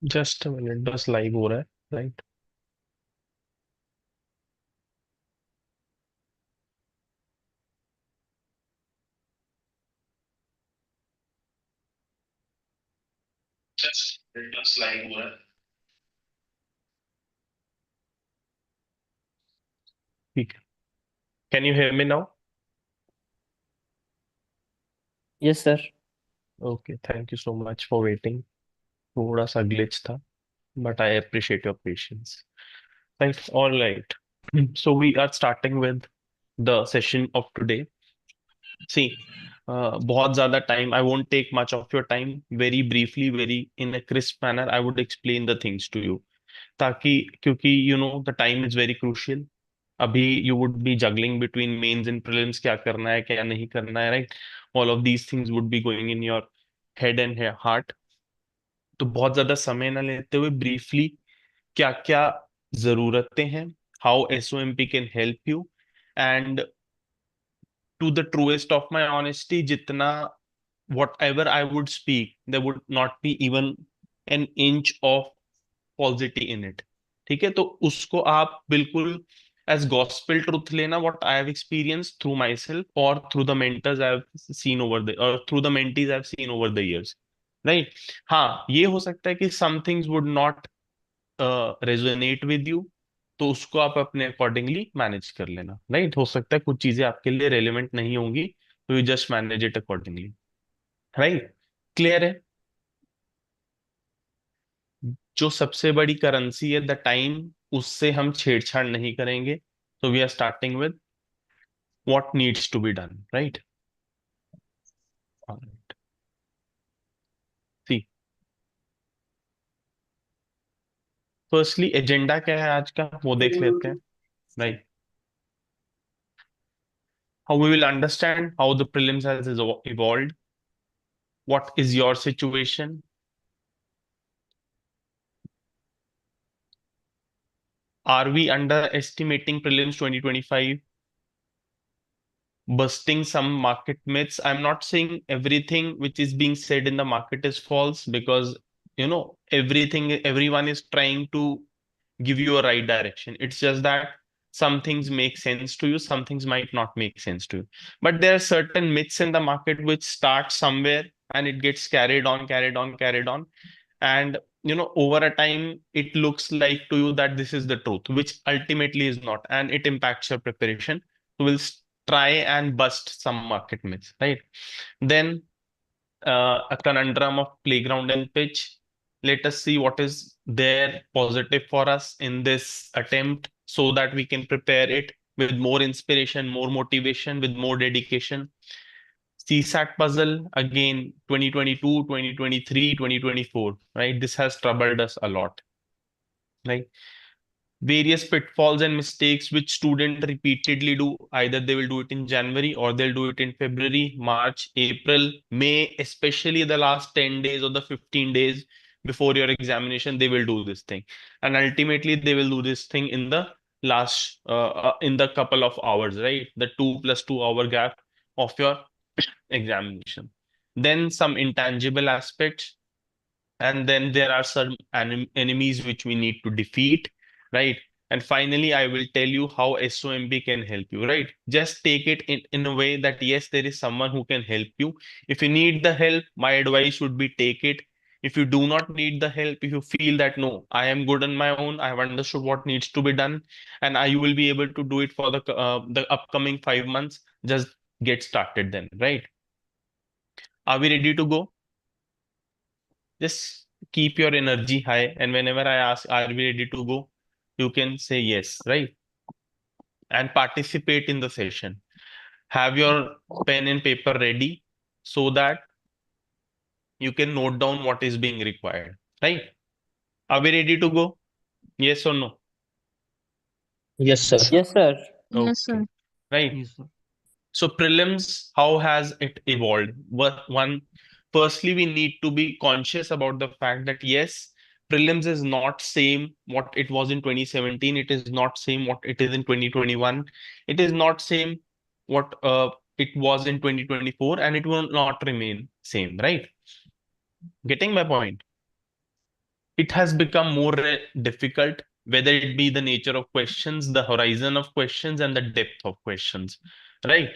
Just minute, बस live हो रहा है, राइट? जस्ट बस लाइव हो रहा है। ठीक है। Can you hear me now? Yes sir. Okay, thank you so much for waiting. थोड़ा सा ग्लिच था, but I appreciate your patience. Right, all right. So we are starting with the session of today. See, बहुत ज्यादा time, I won't take much of your time. Very briefly, very in a crisp manner, I would explain the things to you. ताकि, क्योंकि the time is very crucial. अभी you would be juggling between mains and prelims, क्या करना है क्या नहीं करना है, right? All of these things would be going in your head and heart. तो बहुत ज्यादा समय ना लेते हुए ब्रीफली क्या क्या जरूरतें हैं, how SOMP can help you, and to the truest of my honesty, जितना whatever I would speak, there would not be even an inch of positive in it. ठीक है, तो उसको आप बिल्कुल एज गॉस्पेल ट्रुथ लेना, what I have experience through myself और through the mentors I have seen over the, और through the mentees I have seen over the years, right? हाँ, ये हो सकता है कि some things would not resonate with you, तो उसको आप अपने अकॉर्डिंगली मैनेज कर लेना, राइट? हो सकता है कुछ चीजें आपके लिए रेलिवेंट नहीं होंगी, तो you just manage it accordingly, right? Clear है? जो सबसे बड़ी करेंसी है द टाइम, उससे हम छेड़छाड़ नहीं करेंगे। तो we are starting with what needs to be done, right? See, firstly agenda क्या है आज का, वो देख लेते हैं, right? How we will understand how the prelims has evolved, what is your situation, are we under estimating prelims 2025, busting some market myths. I'm not saying everything which is being said in the market is false, because everyone is trying to give you a right direction. It's just that some things make sense to you, some things might not make sense to you. But there are certain myths in the market which start somewhere and it gets carried on, carried on, carried on. And over a time, it looks like to you that this is the truth, which ultimately is not, and it impacts your preparation. So we'll try and bust some market myths, right? Then a conundrum of playground and pitch. Let us see what is there positive for us in this attempt so that we can prepare it with more inspiration, more motivation, with more dedication. CSAT puzzle again, 2022, 2023, 2024, right? This has troubled us a lot, right? Various pitfalls and mistakes which students repeatedly do. Either they will do it in January or they'll do it in February, March, April, May, especially the last 10 days or the 15 days before your examination, they will do this thing. And ultimately, they will do this thing in the in the couple of hours, right? The 2 + 2 hour gap of your examination. Then some intangible aspects, and then there are some enemies which we need to defeat, right? And finally, I will tell you how SOMB can help you, right? Just take it in a way that yes, there is someone who can help you. If you need the help, my advice would be take it. If you do not need the help, if you feel that no, I am good on my own, I have understood what needs to be done, and I will be able to do it for the upcoming 5 months, just get started then, right? Are we ready to go? Just keep your energy high, and whenever I ask, are we ready to go? You can say yes, right? And participate in the session. Have your pen and paper ready so that you can note down what is being required, right? Are we ready to go? Yes or no? Yes, sir. Yes sir. Yes, sir. Okay, right. Yes, sir. So prelims, how has it evolved? One, firstly, we need to be conscious about the fact that yes, prelims is not same what it was in 2017. It is not same what it is in 2021. It is not same what it was in 2024, and it will not remain same, right? Getting my point? it has become more difficult, whether it be the nature of questions, the horizon of questions, and the depth of questions, right?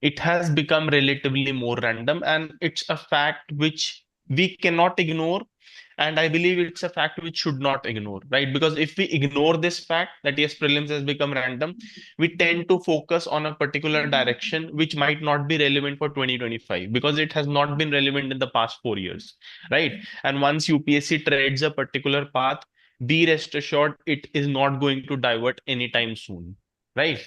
It has become relatively more random, and it's a fact which we cannot ignore. And I believe it's a fact which should not ignore, right? Because if we ignore this fact that yes, prelims has become random, we tend to focus on a particular direction which might not be relevant for 2025 because it has not been relevant in the past 4 years, right? And once UPSC treads a particular path, be rest assured it is not going to divert anytime soon, right?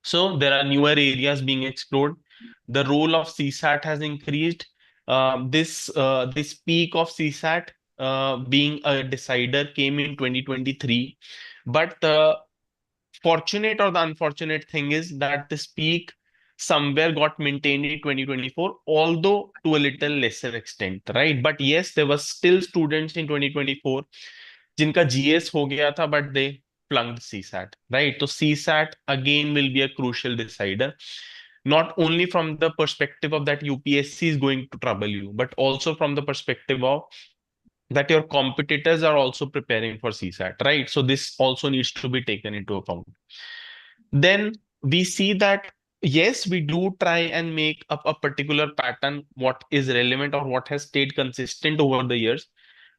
So there are newer areas being explored. The role of CSAT has increased. This peak of CSAT being a decider came in 2023, but the fortunate or the unfortunate thing is that this peak somewhere got maintained in 2024, although to a little lesser extent, right? But yes, there were still students in 2024 जिनका GS हो गया था, but they flunked CSAT, right? So CSAT again will be a crucial decider, not only from the perspective of that UPSC is going to trouble you, but also from the perspective of that your competitors are also preparing for CSAT, right? So this also needs to be taken into account. Then we see that yes, we do try and make up a particular pattern, what is relevant or what has stayed consistent over the years.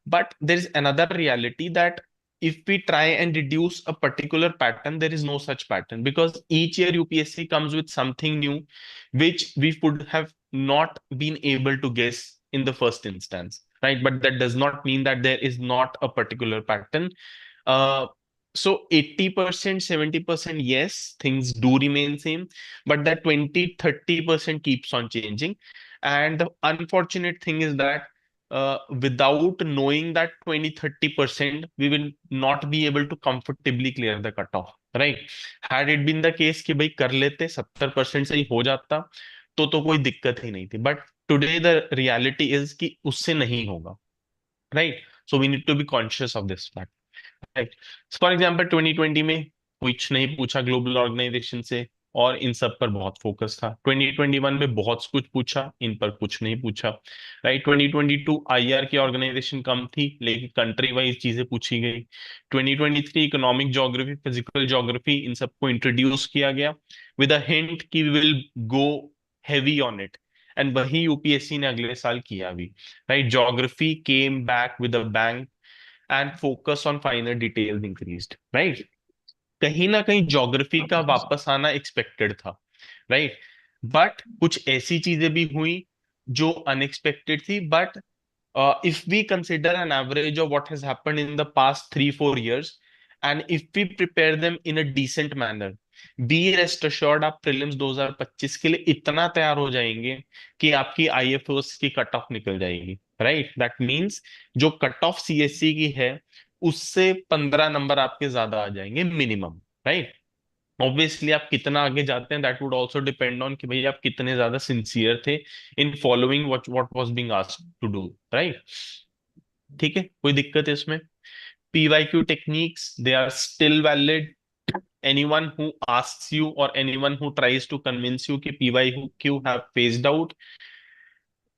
But there is another reality that if we try and reduce a particular pattern, there is no such pattern because each year UPSC comes with something new, which we would have not been able to guess in the first instance, right? But that does not mean that there is not a particular pattern. Uh, so 80%, 70%, yes, things do remain same, but that 20-30% keeps on changing. And the unfortunate thing is that without knowing that 20-30%, we will not be able to comfortably clear the cutoff, right? Had it been the case कि भाई कर लेते 70% से ही हो जाता तो कोई दिक्कत ही नहीं थी, but today the reality is कि उससे नहीं होगा, right? So we need to be conscious of this fact, right? For example 2020 में कुछ नहीं पूछा ग्लोबल ऑर्गेनाइजेशन से और इन सब पर बहुत फोकस था। 2021 में बहुत कुछ पूछा, इन पर कुछ नहीं पूछा, राइट? 2022 आईआर की ऑर्गेनाइजेशन कम थी लेकिन कंट्री वाइज चीजें पूछी गई। 2023 इकोनॉमिक ज्योग्राफी, फिजिकल ज्योग्राफी, इन सबको इंट्रोड्यूस किया गया विद अ हिंट कि we will go heavy on it, and वही यूपीएससी ने अगले साल किया भी, right? Geography came back with a bang and focus on final details increased, right? कहीं ना कहीं ज्योग्राफी का वापस आना एक्सपेक्टेड था, राइट? बट कुछ ऐसी चीजें भी हुई जो अनएक्सपेक्टेड थी, but if we consider an average of what has happened in the past 3-4 years, and if we prepare them in a decent manner, be rest assured आप prelims 2025 के लिए इतना तैयार हो जाएंगे कि आपकी IFOs की कट ऑफ निकल जाएगी, राइट? दैट मीन्स जो कट ऑफ CSC की है उससे 15 नंबर आपके ज्यादा आ जाएंगे मिनिमम, राइट? ऑब्वियसली आप कितना आगे जाते हैं that would also depend on कि भाई आप कितने ज्यादा सिंसियर थे in following what was being asked to do, right? ठीक है, कोई दिक्कत है इसमें? PYQ techniques, they are still valid. Anyone who asks you or anyone who tries to convince you कि PYQ have phased out,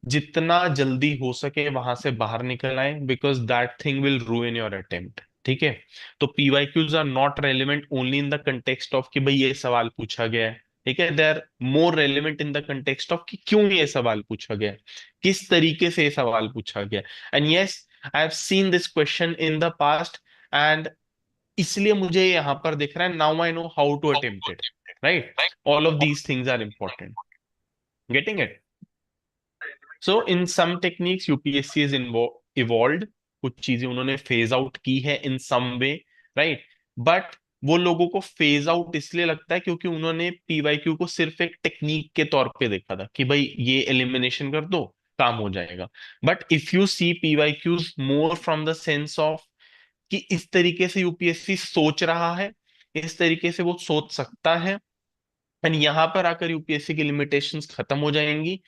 जितना जल्दी हो सके वहां से बाहर निकल आए because that thing will ruin your attempt, ठीक है? तो PYQs are not relevant only in the context of कि भाई ये सवाल पूछा गया है, ठीक है? They are more relevant in the context of कि क्यों ये सवाल पूछा गया है, किस तरीके से ये सवाल पूछा गया। And yes, I have seen this question in the past, and इसलिए मुझे यहाँ पर दिख रहा है, now I know how to attempt it, right? All of these things are important, getting it? So in some techniques UPSC is evolved, कुछ चीजें उन्होंने फेज आउट की है इन सम वे, राइट? बट वो लोगों को फेज आउट इसलिए लगता है क्योंकि उन्होंने पीवाईक्यू को सिर्फ एक टेक्निक के तौर पे देखा था कि भाई ये एलिमिनेशन कर दो, काम हो जाएगा। But if you see PYQs more from the sense of कि इस तरीके से यूपीएससी सोच रहा है, इस तरीके से वो सोच सकता है, एंड यहां पर आकर यूपीएससी की लिमिटेशंस खत्म हो जाएंगी।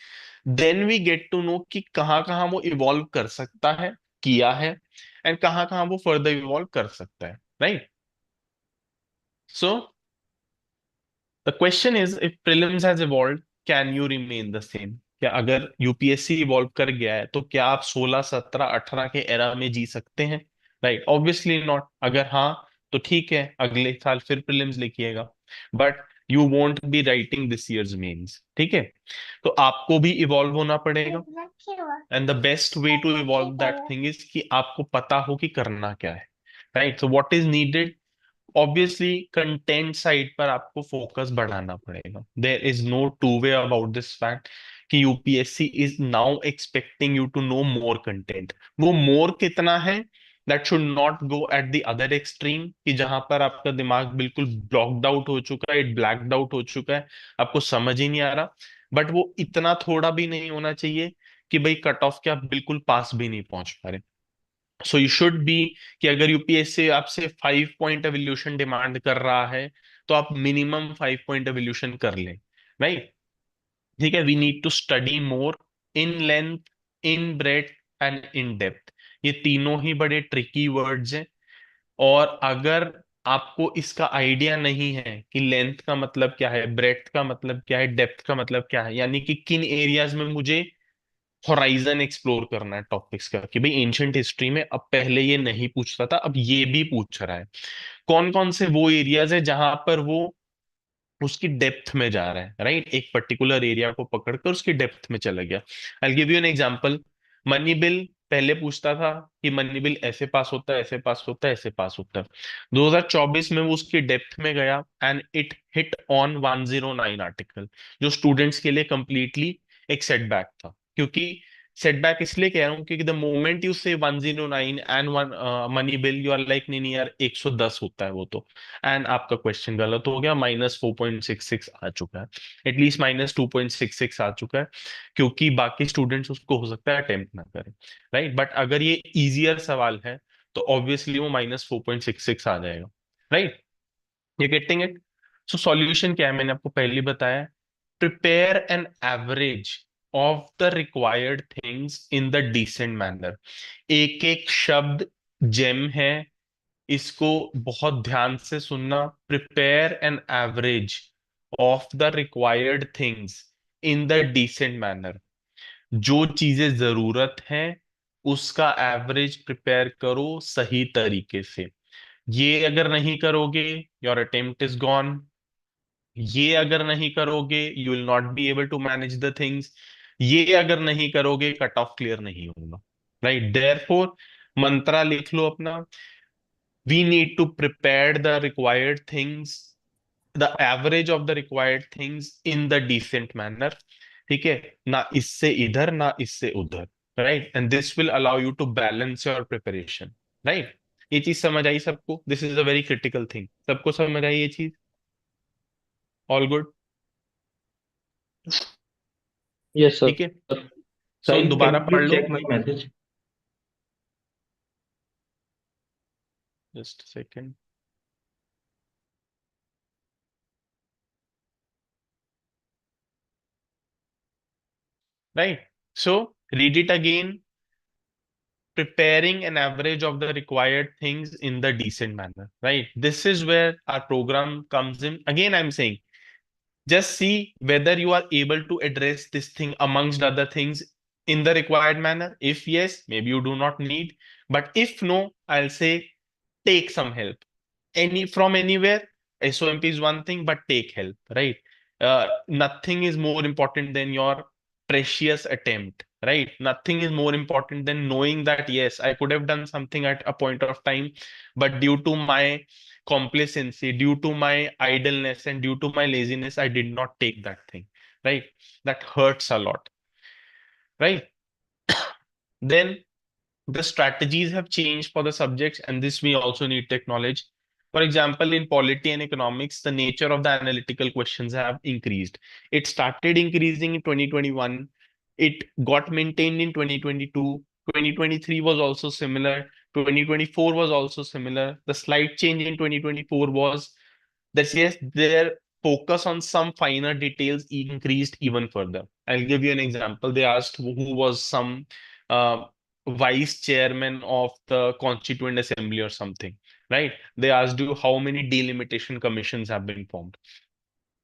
Then we get to know कि कहाँ कहाँ वो इवॉल्व कर सकता है, किया है, एंड कहाँ कहाँ वो फर्दर इवॉल्व कर सकता है, right? So the question is, if prelims has evolve, can you remain the same? क्या अगर यूपीएससी इवॉल्व कर गया है तो क्या आप 16 17 18 के एरा में जी सकते हैं? Right, obviously not. अगर हाँ, तो ठीक है, अगले साल फिर प्रीलिम्स लिखिएगा, but you won't be writing this years mains. ठीक है, तो आपको भी इवॉल्व होना पड़ेगा, and the best way to evolve that thing is कि आपको पता हो कि करना क्या है। Right, so what is needed? Obviously content side पर आपको फोकस बढ़ाना पड़ेगा। There is no two way about this fact कि UPSC is now expecting you to know more content. वो मोर कितना है, that should not go at the other extreme, कि जहां पर आपका दिमाग बिल्कुल ब्लॉक्ड आउट हो चुका है, ब्लैक्ड आउट हो चुका है, आपको समझ ही नहीं आ रहा। बट वो इतना थोड़ा भी नहीं होना चाहिए कि भाई कट ऑफ के आप बिल्कुल पास भी नहीं पहुंच पा रहे। सो यू शुड बी, कि अगर यूपीएससी आपसे 5 पॉइंट एवोल्यूशन डिमांड कर रहा है तो आप मिनिमम 5 पॉइंट एवोल्यूशन कर लें। राइट, ठीक है। We need to study more in length, in breadth and in depth. ये तीनों ही बड़े ट्रिकी वर्ड्स हैं, और अगर आपको इसका आइडिया नहीं है कि लेंथ का मतलब क्या है, ब्रेथ का मतलब क्या है, डेप्थ का मतलब क्या है, यानी कि किन एरियाज में मुझे होराइजन एक्सप्लोर करना है टॉपिक्स का, कि भाई एंशंट हिस्ट्री में अब पहले ये नहीं पूछता था, अब ये भी पूछ रहा है, कौन कौन से वो एरियाज है जहां पर वो उसकी डेप्थ में जा रहा है। राइट, एक पर्टिकुलर एरिया को पकड़कर उसकी डेप्थ में चला गया। I give you an example. Money bill पहले पूछता था कि मनी बिल ऐसे पास होता है, ऐसे पास होता है, ऐसे पास होता है। 2024 में वो उसकी डेप्थ में गया, and it hit on 109 article, जो स्टूडेंट्स के लिए कंप्लीटली एक सेटबैक था। क्योंकि सेटबैक इसलिए कह रहा हूँ क्योंकि the moment you say 109 and one money bill, you are like नहीं नहीं यार 110 होता है वो तो, एंड आपका क्वेश्चन गलत हो गया, -4.66 आ चुका है, एटलीस्ट -2.66 आ चुका है, क्योंकि बाकी स्टूडेंट्स उसको हो सकता है अटेम्प्ट ना करें। राइट, बट अगर ये इजियर सवाल है तो ऑब्वियसली वो -4.66 आ जाएगा। राइट, ये गेटिंग इट? सो सॉल्यूशन क्या है, मैंने आपको पहले ही बताया। Prepare an average of the required things in the decent manner. एक एक शब्द जेम है, इसको बहुत ध्यान से सुनना। Prepare an average of the required things in the decent manner. जो चीजें जरूरत है उसका एवरेज प्रिपेयर करो सही तरीके से। ये अगर नहीं करोगे, योर अटेम्प्ट इज गॉन। ये अगर नहीं करोगे, you will not be able to manage the things. ये अगर नहीं करोगे, कट ऑफ क्लियर नहीं होगा। राइट, देयरफॉर मंत्रा लिख लो अपना। We need to prepare the required things, the average of the required things in the decent manner. ठीक है, ना इससे इधर ना इससे उधर। Right, and this will allow you to balance your preparation. Right, ये चीज समझ आई सबको? This is a very critical thing. सबको समझ आई ये चीज? All good? Yes, sir. ठीक है, सो Sahil, can दोबारा you पढ़ please लो। check my message? Just second. Right, so read it again. Preparing an average of the required things in the decent manner. Right, this is where our program comes in. Again, I'm saying, just see whether you are able to address this thing amongst other things in the required manner. If yes, maybe you do not need, but if no, I'll say take some help any from anywhere. SOMP is one thing, but take help. Right, nothing is more important than your precious attempt. Right, nothing is more important than knowing that yes, I could have done something at a point of time, but due to my complacency, due to my idleness, and due to my laziness, I did not take that thing. Right, that hurts a lot. Right, then the strategies have changed for the subjects, and this we also need to acknowledge. For example, in polity and economics, the nature of the analytical questions have increased. It started increasing in 2021. It got maintained in 2022. 2023 was also similar. 2024 was also similar. The slight change in 2024 was that yes, their focus on some finer details increased even further. I'll give you an example. They asked who was some uh, vice chairman of the constituent assembly or something, right? They asked you how many delimitation commissions have been formed.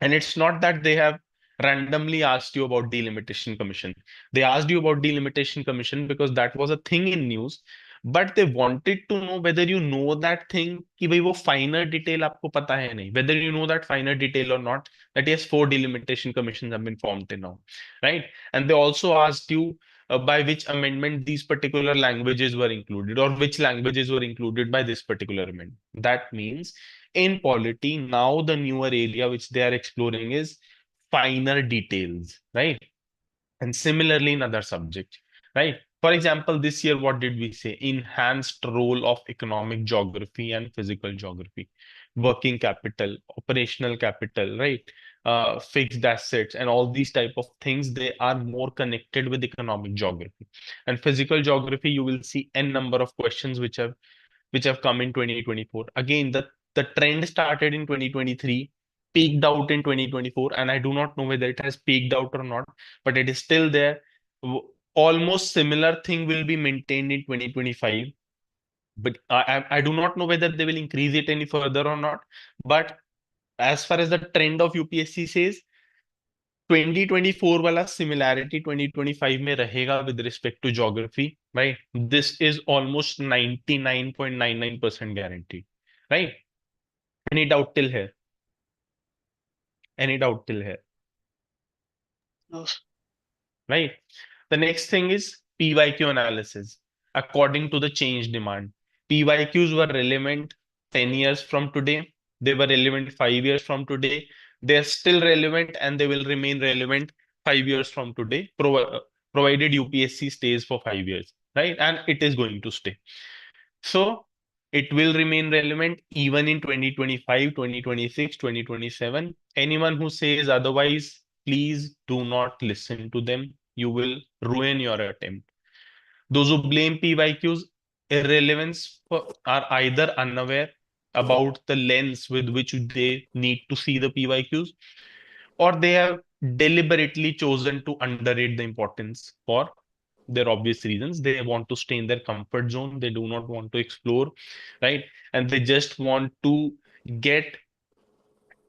And it's not that they have randomly asked you about delimitation commission. They asked you about delimitation commission because that was a thing in news, but they wanted to know whether you know that thing, कि भाई वो finer detail आपको पता है नहीं, whether you know that finer detail or not, that yes, 4 delimitation commissions have been formed till now, right? And they also asked you by which amendment these particular languages were included, or which languages were included by this particular amendment. That means in polity, now the newer area which they are exploring is finer details, right? And similarly in other subjects, right? For example, this year, what did we say? Enhanced role of economic geography and physical geography, working capital, operational capital, right? Fixed assets, and all these type of things, they are more connected with economic geography. And physical geography, you will see n number of questions which have come in 2024. Again, the trend started in 2023, peaked out in 2024, and I do not know whether it has peaked out or not, but it is still there. Almost similar thing will be maintained in 2025, but I do not know whether they will increase it any further or not. But as far as the trend of UPSC says, 2024 वाला similarity 2025 में रहेगा with respect to geography, right? This is almost 99.99% guaranteed, right? Any doubt till here? Any doubt till here? No. Right? The next thing is PYQ analysis according to the change demand. PYQs were relevant 10 years from today. They were relevant 5 years from today. They're still relevant and they will remain relevant 5 years from today, provided UPSC stays for 5 years, right? And it is going to stay. So it will remain relevant even in 2025, 2026, 2027. Anyone who says otherwise, please do not listen to them. You will ruin your attempt. Those who blame PYQ's irrelevance are either unaware about the lens with which they need to see the PYQs, or they have deliberately chosen to underrate the importance for their obvious reasons. They want to stay in their comfort zone. They do not want to explore, right? And they just want to get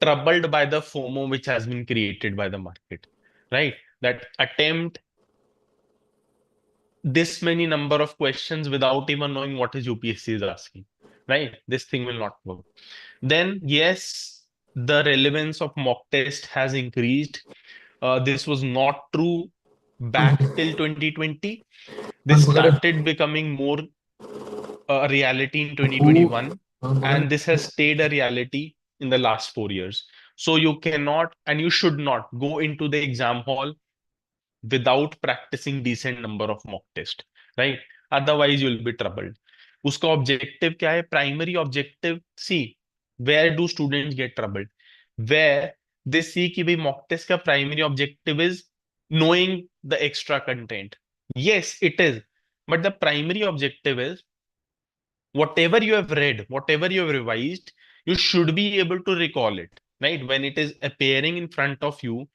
troubled by the FOMO which has been created by the market, right? That attempt this many number of questions without even knowing what is UPSC is asking, right? This thing will not work. Then, yes, the relevance of mock test has increased. This was not true back till 2020. This started becoming more a reality in 2021, and this has stayed a reality in the last 4 years. So you cannot and you should not go into the exam hall without practicing decent number of mock test, right? Otherwise you'll be troubled. उसका objective क्या है? Primary objective, see, where do students get troubled? Where they see कि भाई mock test का primary objective is knowing the extra content. Yes, it is, but the primary objective is whatever you have read, whatever you have revised, you should be able to recall it, right? When it is appearing in front of you,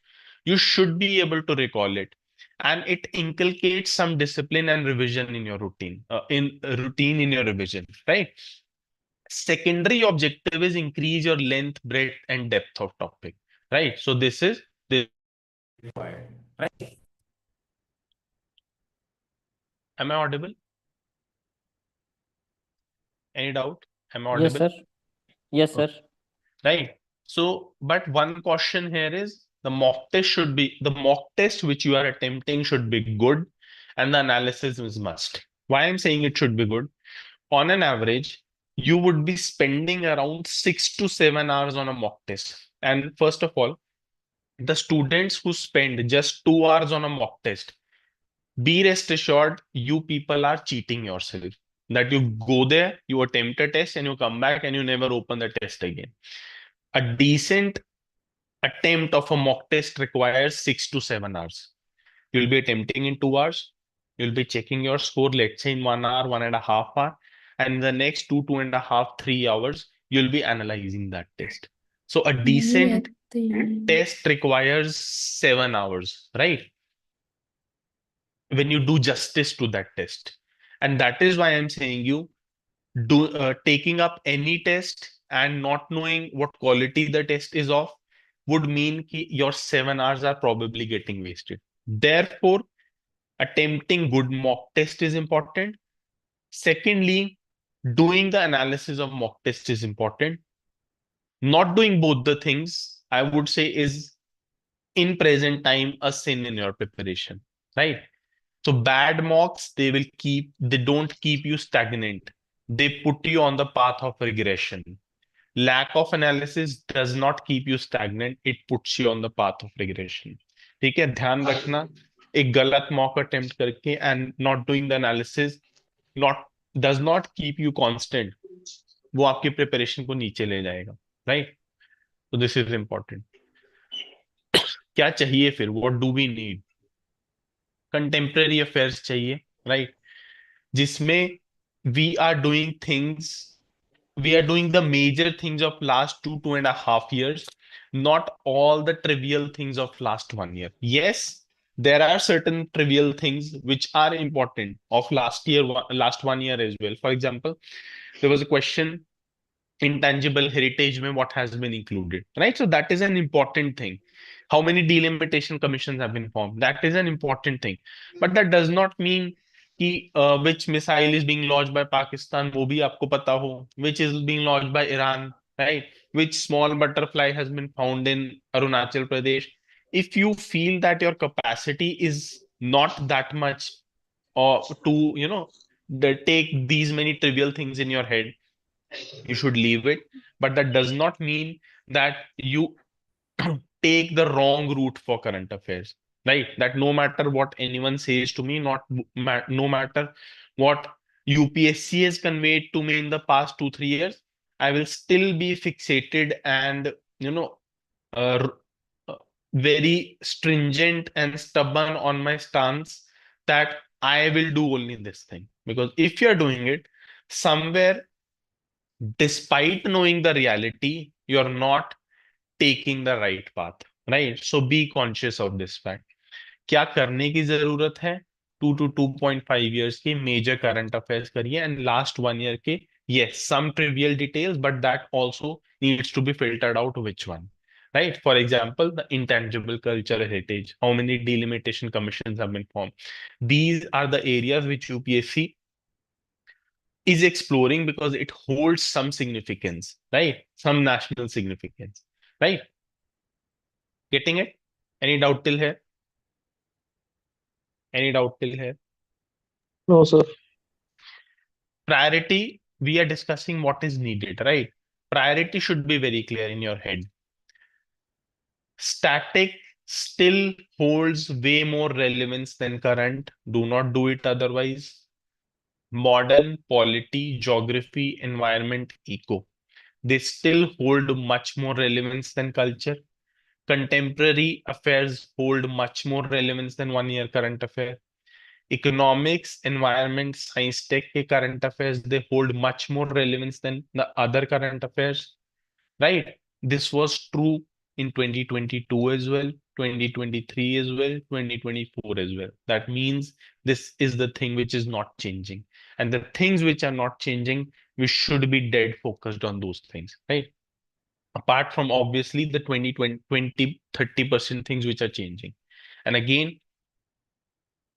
you should be able to recall it. And it inculcates some discipline and revision in your routine, in your revision, right? Secondary objective is increase your length, breadth, and depth of topic, right? So this is the required, right? Am I audible? Any doubt? Am I Yes, audible? sir. Yes, sir. Right. So, but one caution here is the mock test which you are attempting should be good, and the analysis is must. Why I'm saying it should be good? On an average, you would be spending around 6 to 7 hours on a mock test. And first of all, the students who spend just 2 hours on a mock test, be rest assured, you people are cheating yourself. That you go there, you attempt a test, and you come back and you never open the test again. A decent attempt of a mock test requires 6 to 7 hours. You'll be attempting in 2 hours. You'll be checking your score, let's say in 1 hour, 1.5 hour. And in the next 2.5, 3 hours, you'll be analyzing that test. So a decent test requires 7 hours, right? When you do justice to that test. And that is why I'm saying you taking up any test and not knowing what quality the test is of would mean कि your 7 hours are probably getting wasted. Therefore, attempting good mock test is important. Secondly, doing the analysis of mock test is important. Not doing both the things, I would say, is in present time a sin in your preparation, right? So bad mocks, they don't keep you stagnant. They put you on the path of regression. Lack of analysis does not keep you stagnant, it puts you on the path of regression. ठीक है, ध्यान रखना, एक गलत mock attempt करके and not doing the analysis not does not keep you constant, वो आपकी preparation को नीचे ले जाएगा, राइट? तो दिस इज इंपॉर्टेंट. क्या चाहिए फिर, what do we need? Contemporary affairs चाहिए, राइट? जिसमें we are doing things, we are doing the major things of last 2.5 years, not all the trivial things of last 1 year. Yes, there are certain trivial things which are important of last 1 year as well. For example, there was a question, intangible heritage mein what has been included, right? So that is an important thing. How many delimitation commissions have been formed? That is an important thing. But that does not mean कि which missile is being launched by Pakistan वो भी आपको पता हो, which is being launched by Iran, right? Which small butterfly has been found in Arunachal Pradesh. If you feel that your capacity is not that much, or to take these many trivial things in your head, you should leave it. But that does not mean that you take the wrong route for current affairs, right? That no matter what anyone says to me, no matter what UPSC has conveyed to me in the past 2-3 years, I will still be fixated and uh, uh, very stringent and stubborn on my stance that I will do only this thing. Because if you're doing it somewhere, despite knowing the reality, you're not taking the right path, right? So be conscious of this fact. क्या करने की जरूरत है? 2 to 2.5 years की major current affairs करिए, and last 1 year के, yes, some trivial details, but that also needs to be filtered out which one, right? For example, the intangible cultural heritage, how many delimitation commissions have been formed? These are the areas which UPSC is exploring because it holds some significance, right? Some national significance, right? Getting it? Any doubt till here? Any doubt till here? No, sir. Priority, we are discussing what is needed, right? Priority should be very clear in your head. Static still holds way more relevance than current. Do not do it otherwise. Modern, polity, geography, environment, eco, they still hold much more relevance than culture. Contemporary affairs hold much more relevance than 1 year current affair. Economics, environment, science, tech के current affairs, they hold much more relevance than the other current affairs, right? This was true in 2022 as well, 2023 as well, 2024 as well. That means this is the thing which is not changing. And the things which are not changing, we should be dead focused on those things, right? Apart from obviously the 20-30% things which are changing. And again,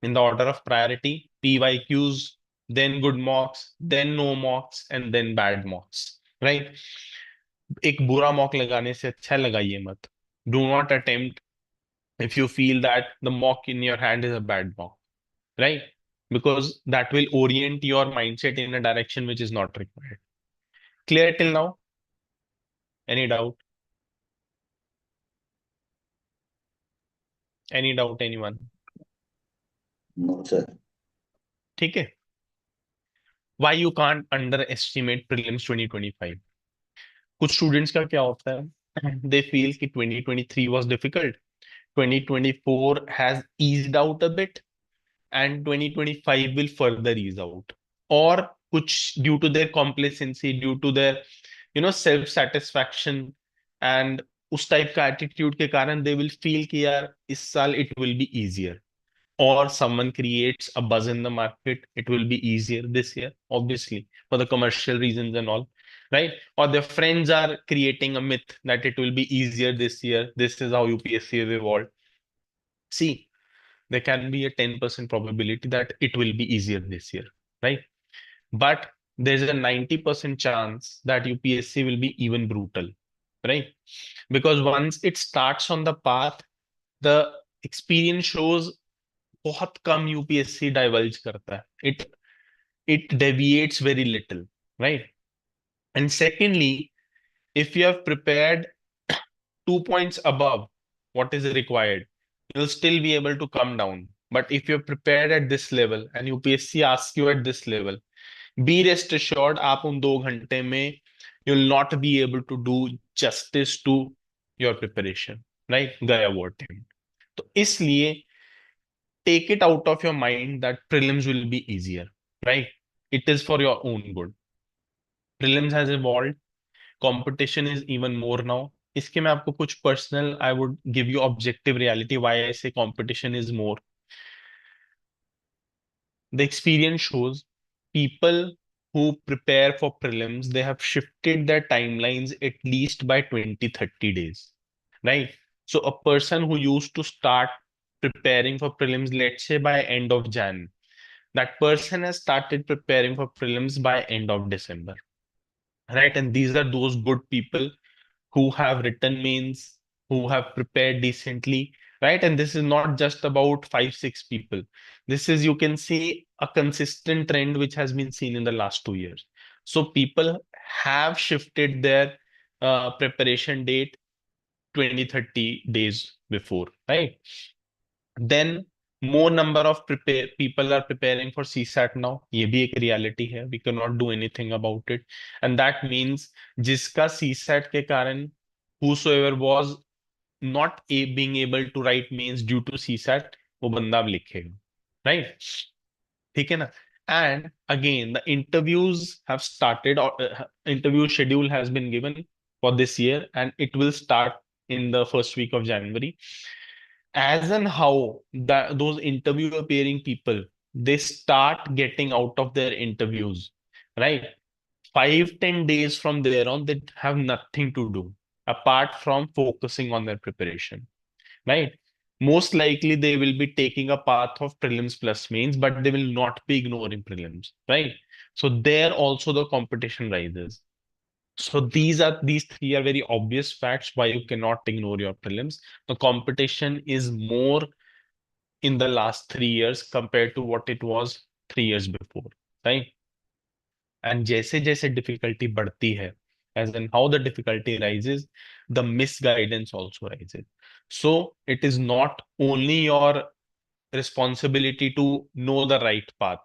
in the order of priority, PYQs, then good mocks, then no mocks, and then bad mocks, right? एक बुरा mock लगाने से अच्छा लगाइए मत. Do not attempt if you feel that the mock in your hand is a bad mock, right? Because that will orient your mindset in a direction which is not required. Clear till now? Any doubt? Any doubt, anyone? No, sir. ठीक है. Why you can't underestimate prelims 2025? कुछ students का क्या होता है, they feel कि 2023 was difficult, 2024 has eased out a bit, and 2025 will further ease out. Or कुछ due to their complacency, due to their self satisfaction and उस type का attitude के कारण they will feel कि यार इस साल it will be easier. Or someone creates a buzz in the market, it will be easier this year, obviously, for the commercial reasons and all, right? Or their friends are creating a myth that it will be easier this year. This is how UPSC has evolved. See, there can be a 10% probability that it will be easier this year, right? But there's a 90% chance that UPSC will be even brutal, right? Because once it starts on the path, the experience shows बहुत कम UPSC diverge करता है. It deviates very little, right? And secondly, if you have prepared 2 points above what is required, you'll still be able to come down. But if you're prepared at this level and UPSC asks you at this level, be rest assured आप उन 2 घंटे में you'll not be able to do justice to your preparation, right? गया वो attempt. तो इसलिए take it out of your mind that prelims will be easier, right? It is for your own good. Prelims has evolved. Competition is even more now. इसके मैं आपको कुछ personal, I would give you objective reality why I say competition is more. The experience shows people who prepare for prelims, they have shifted their timelines at least by 20-30 days, right? So a person who used to start preparing for prelims, let's say by end of Jan, that person has started preparing for prelims by end of December, right? And these are those good people who have written mains, who have prepared decently, right? And this is not just about 5-6 people. This is, you can see, a consistent trend which has been seen in the last 2 years. So people have shifted their preparation date 20-30 days before, right? Then more number of prepare people are preparing for CSAT now. ये भी एक reality है. We cannot do anything about it. And that means जिसका CSAT के कारण whosoever was not being able to write mains due to CSAT, वो बंदा अब लिखेगा, right? ठीक है ना? And again, the interviews have started, or interview schedule has been given for this year, and it will start in the first week of January. As and how that those interview appearing people, they start getting out of their interviews, right? 5-10 days from there on, they have nothing to do apart from focusing on their preparation, right? Most likely they will be taking a path of prelims plus mains, but they will not be ignoring prelims, right? So there also the competition rises. So these three are very obvious facts why you cannot ignore your prelims. The competition is more in the last 3 years compared to what it was 3 years before, right? And जैसे जैसे difficulty बढ़ती है, as in how the difficulty rises, the misguidance also rises. So it is not only your responsibility to know the right path.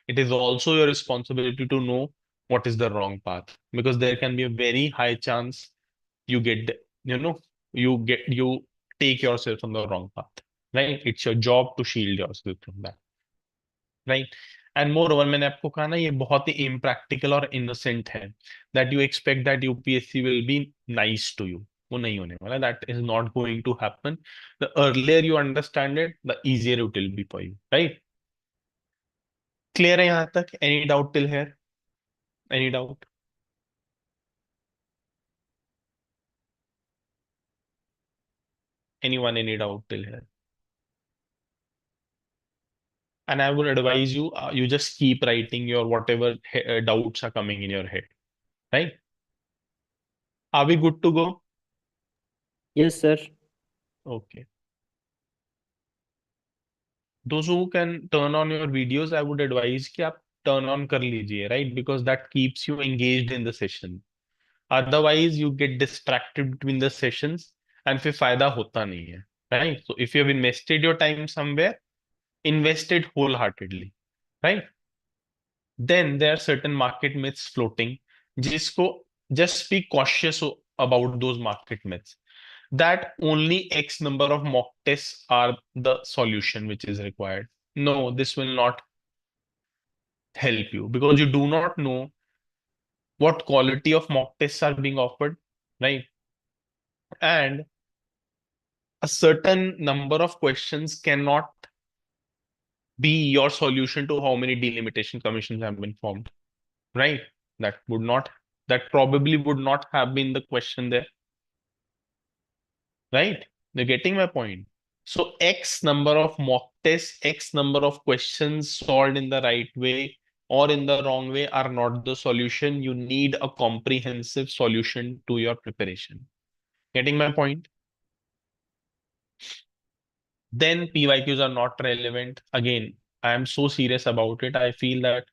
It is also your responsibility to know what is the wrong path, because there can be a very high chance you get, you take yourself on the wrong path, right? It's your job to shield yourself from that, right? And moreover, मैंने आपको कहा ना, ये बहुत ही impractical और innocent है, that you expect that UPSC will be nice to you. वो नहीं होने वाला. That is not going to happen. The earlier you understand it, the easier it will be for you, right? Clear है यहाँ तक? Any doubt till here? Any doubt? Anyone, any doubt till here? And I would advise you, you just keep writing your whatever doubts are coming in your head, right? Are we good to go? Yes, sir. Okay. Those who can turn on your videos, I would advise कि आप turn on कर लीजिए, right? Because that keeps you engaged in the session. Otherwise, you get distracted between the sessions and फिर फायदा होता नहीं है, right? So if you have invested your time somewhere, invest it wholeheartedly, right? Then there are certain market myths floating. जिसको just be cautious about those market myths. That only X number of mock tests are the solution which is required. No, this will not help you because you do not know what quality of mock tests are being offered, right? And a certain number of questions cannot be your solution to how many delimitation commissions have been formed, right? That would not that probably would not have been the question there. Right? You're getting my point. So X number of mock tests, X number of questions solved in the right way or in the wrong way are not the solution. You need a comprehensive solution to your preparation. Getting my point? Then PYQs are not relevant. Again, I am so serious about it. I feel that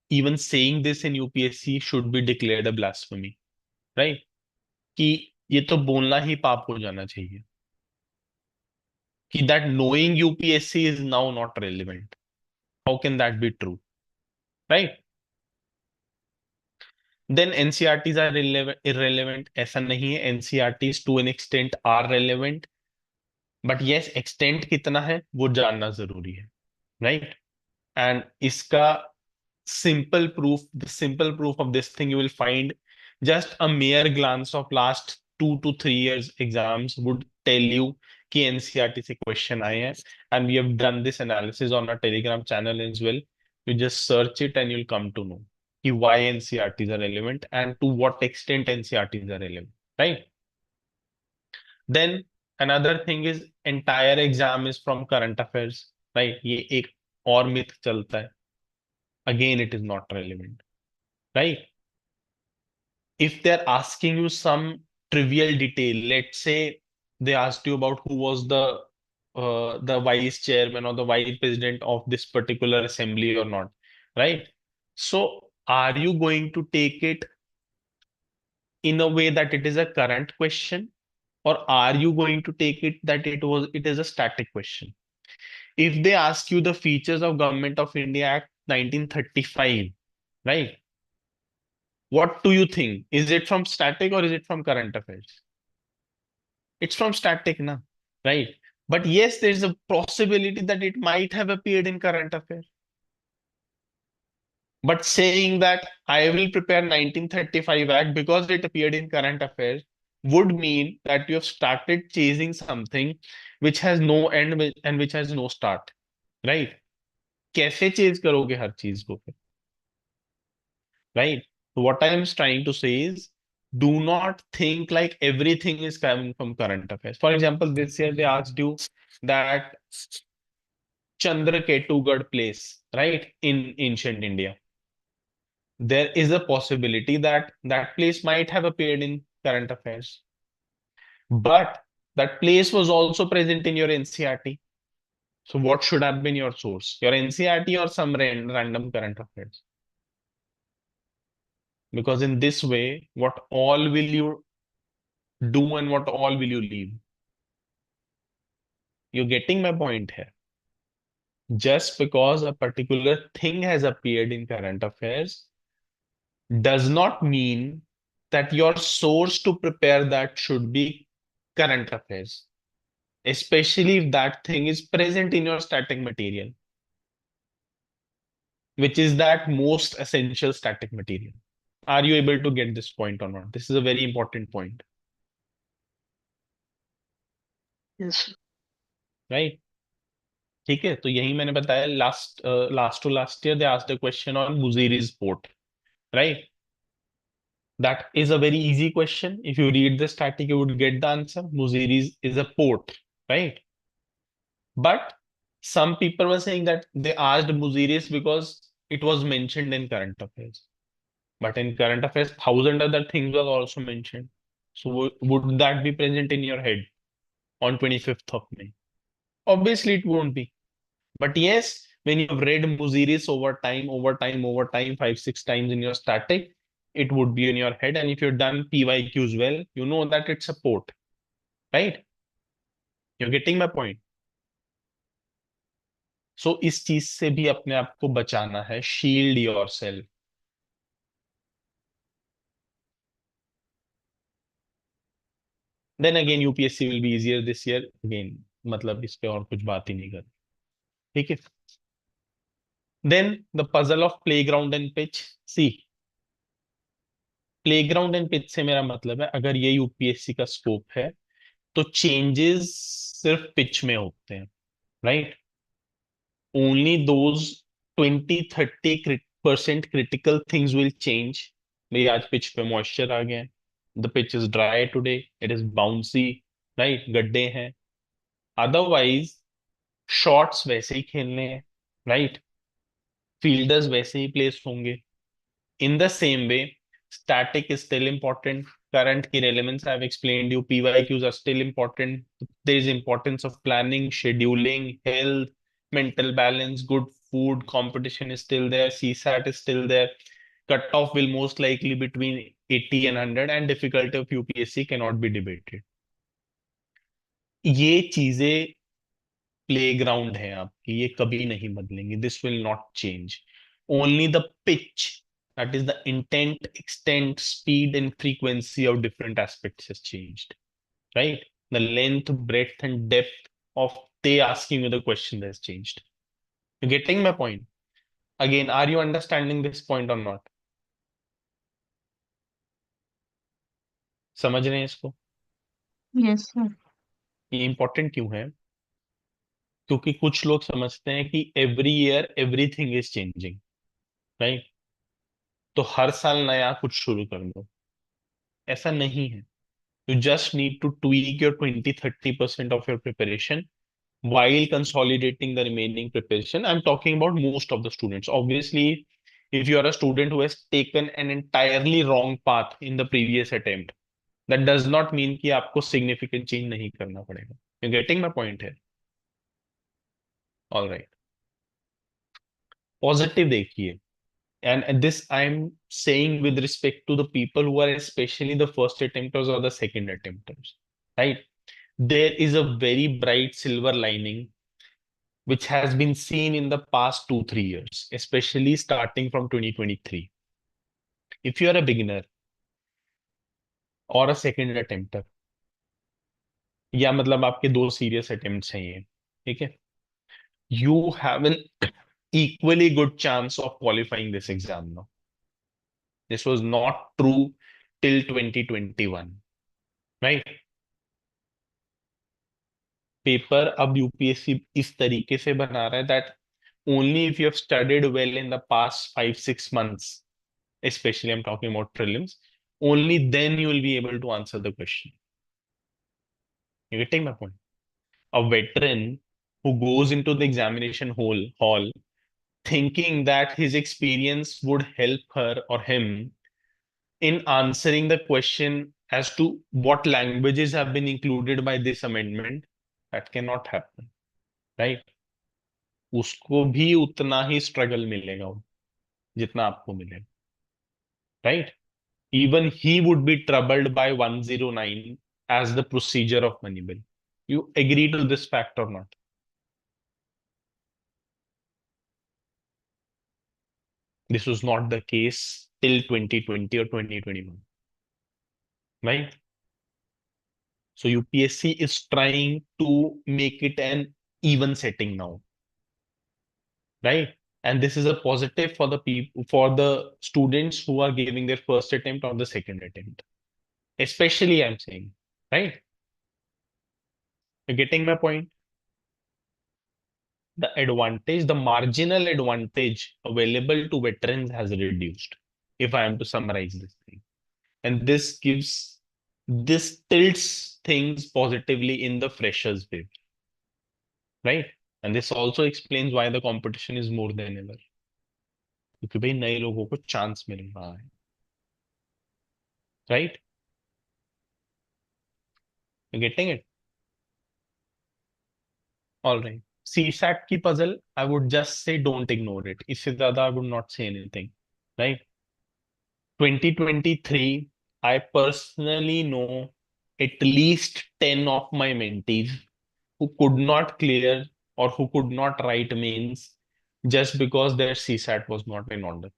even saying this in UPSC should be declared a blasphemy. Right? कि ये तो बोलना ही पाप हो जाना चाहिए. That knowing UPSC is now not relevant. How can that be true? Right? Then NCRTs are irrelevant. ऐसा नहीं है. NCRTs to an extent are relevant. But yes, extent कितना है वो जानना जरूरी है. Right? And इसका the simple proof of this thing you will find just a mere glance of last 2 to 3 years exams would tell you कि NCRT से question आए हैं, and we have done this analysis on our Telegram channel as well. You just search it and you'll come to know कि why NCRTs are relevant and to what extent NCRTs are relevant, right? Then another thing is entire exam is from current affairs, right? ये एक और myth चलता है. Again, it is not relevant, right? If they're asking you some trivial detail, let's say they asked you about who was the vice chairman or the vice president of this particular assembly or not, right? So are you going to take it in a way that it is a current question, or are you going to take it that it is a static question? If they ask you the features of Government of India Act 1935, right? What do you think? Is it from static or is it from current affairs? It's from static now, right? But yes, there's a possibility that it might have appeared in current affairs. But saying that I will prepare 1935 Act because it appeared in current affairs would mean that you have started chasing something which has no end and which has no start, right? कैसे chase करोगे हर चीज को फिर? Right? So what I am trying to say is, do not think like everything is coming from current affairs. For example, this year they asked you that Chandraketugarh place, right, in ancient India. There is a possibility that that place might have appeared in current affairs, but that place was also present in your NCRT. So what should have been your source? Your NCRT or some random current affairs? Because in this way, what all will you do and what all will you leave? You're getting my point here. Just because a particular thing has appeared in current affairs does not mean that your source to prepare that should be current affairs, especially if that thing is present in your static material, which is that most essential static material. Are you able to get this point or not? This is a very important point, Yes. right? ठीक है, तो यही मैंने बताया. Last to last year they asked a question on Muziri's port, right? That is a very easy question. If you read the static, you would get the answer. Muziri's is a port, right? But some people were saying that they asked Muziri's because it was mentioned in current affairs. But in current affairs, thousand other things were also mentioned. So would that be present in your head on 25th of May? Obviously, it won't be. But yes, when you've read Muziri's over time, 5, 6 times in your static, it would be in your head. And if you've done PYQs well, you know that it's a port, right? You're getting my point. So इस चीज से भी अपने आप को बचाना है. Shield yourself. Then again, UPSC will be easier this year. Again, मतलब इस पे और कुछ बात ही नहीं कर. ठीक है? Then the puzzle of playground and pitch. See, playground and pitch से मेरा मतलब है अगर ये यूपीएससी का स्कोप है तो चेंजेस सिर्फ पिच में होते हैं, right? Only those 20-30% critical things will change भाई आज पिच पे मॉइस्चर आ गया है, the pitch is dry today, it is bouncy, right, गड्ढे हैं। अदरवाइज शॉट्स वैसे ही खेलने हैं, राइट, फील्डर्स वैसे ही प्लेस होंगे। In the same way, static is still important. Current key relevance I've explained you. PYQs are still important. There is importance of planning, scheduling, health, mental balance, good food. Competition is still there. CSAT is still there. Cutoff will most likely between 80 and 100, and difficulty of UPSC cannot be debated. ये चीजें playground है आपकी, ये कभी नहीं बदलेंगे. This will not change. Only the pitch, that is the intent, extent, speed and frequency of different aspects has changed, right? The length, breadth and depth of they asking you the question has changed. You getting my point? Again, are you understanding this point or not? समझ रहे हैं इसको? Yes, sir. ये important क्यों है? क्योंकि कुछ लोग समझते हैं कि every year everything is changing, right, तो हर साल नया कुछ शुरू कर दो. ऐसा नहीं है. You just need to tweak your 20-30% of your preparation while consolidating the remaining preparation. I'm talking about most of the students. Obviously, if you are a student who has taken an entirely wrong path in the previous attempt, that does not mean कि आपको significant change नहीं करना पड़ेगा. You're getting my point here? All right. Positive देखिए. And this I'm saying with respect to the people who are especially the first attempters or the second attempters, right? There is a very bright silver lining which has been seen in the past 2-3 years, especially starting from 2023. If you are a beginner or a second attempter, या मतलब आपके 2 serious attempts हैं ये, ठीक है, you have an equally good chance of qualifying this exam now. This was not true till 2021, right? Paper अब UPSC इस तरीके से बना रहा है that only if you have studied well in the past 5-6 months, especially I'm talking about prelims, only then you will be able to answer the question. You getting my point? A veteran who goes into the examination hall thinking that his experience would help her or him in answering the question as to what languages have been included by this amendment, that cannot happen, right? उसको भी उतना ही struggle मिलेगा जितना आपको मिलेगा, right? Even he would be troubled by 109 as the procedure of Manibal. You agree to this fact or not? This was not the case till 2020 or 2021, right? So UPSC is trying to make it an even setting now, right? And this is a positive for the people, for the students who are giving their first attempt or the second attempt, especially I'm saying, right? You're getting my point? The advantage, the marginal advantage available to veterans has reduced, if I am to summarize this thing. And this tilts things positively in the freshers wave, right? And this also explains why the competition is more than ever. क्योंकि भाई नए लोगों को chance मिल रहा है, right? You getting it? All right. CSAT की puzzle, I would just say don't ignore it. इससे ज्यादा I would not say anything, right? 2023, I personally know at least 10 of my mentees who could not clear or who could not write mains just because their CSAT was not in order.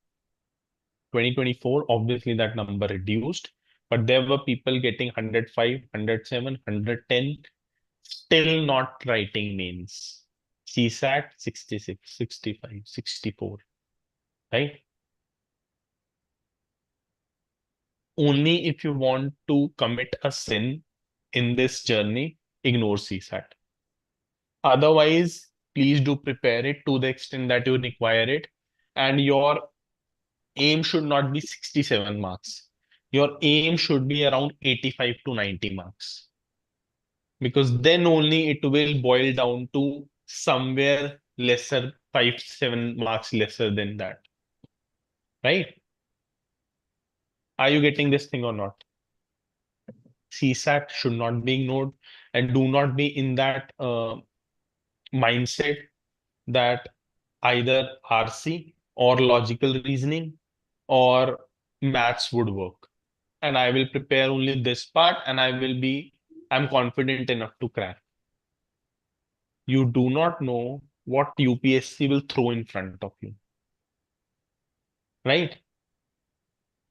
2024, obviously that number reduced, but there were people getting 105, 107, 110, still not writing mains. CSAT 66, 65, 64, right? Only if you want to commit a sin in this journey, ignore CSAT. Otherwise, please do prepare it to the extent that you require it. And your aim should not be 67 marks. Your aim should be around 85 to 90 marks. Because then only it will boil down to somewhere lesser, 5, 7 marks lesser than that. Right? Are you getting this thing or not? CSAT should not be ignored, and do not be in that mindset that either RC or logical reasoning or maths would work. And I will prepare only this part and I'm confident enough to crack. You do not know what UPSC will throw in front of you. Right?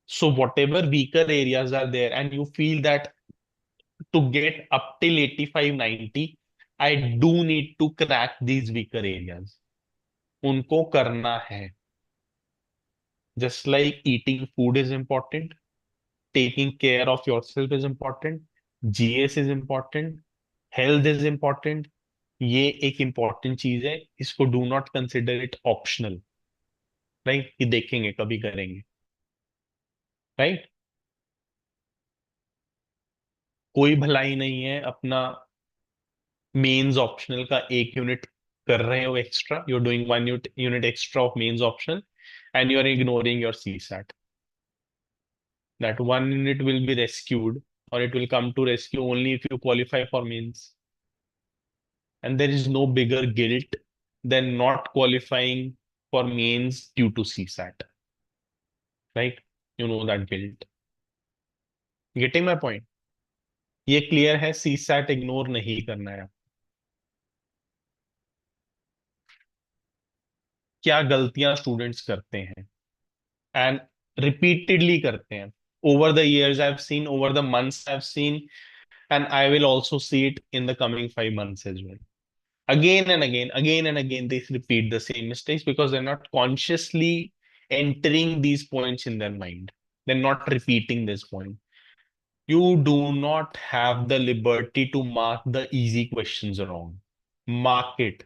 So whatever weaker areas are there, and you feel that to get up till 85, 90, I do need to crack these weaker areas. उनको करना है. Just like eating food is important, taking care of yourself is important, GS is important, health is important. ये एक important चीज है. इसको do not consider it optional. Right? कि देखेंगे कभी करेंगे. Right? कोई भलाई नहीं है अपना मेंस ऑप्शनल का एक यूनिट कर रहे हो extra. You are doing one unit extra of mains optional and you are ignoring your CSAT. That one unit will be rescued, or it will come to rescue only if you qualify for mains. And there is no bigger guilt than not qualifying for mains due to CSAT. Right? You know that guilt. Getting my point? ये clear है. CSAT ignore नहीं करना है. क्या गलतियां students करते हैं and repeatedly करते हैं. Over the years I've seen, over the months I've seen, and I will also see it in the coming 5 months as well. Again and again, they repeat the same mistakes because they're not consciously entering these points in their mind. They're not repeating this point. You do not have the liberty to mark the easy questions wrong. Mark it.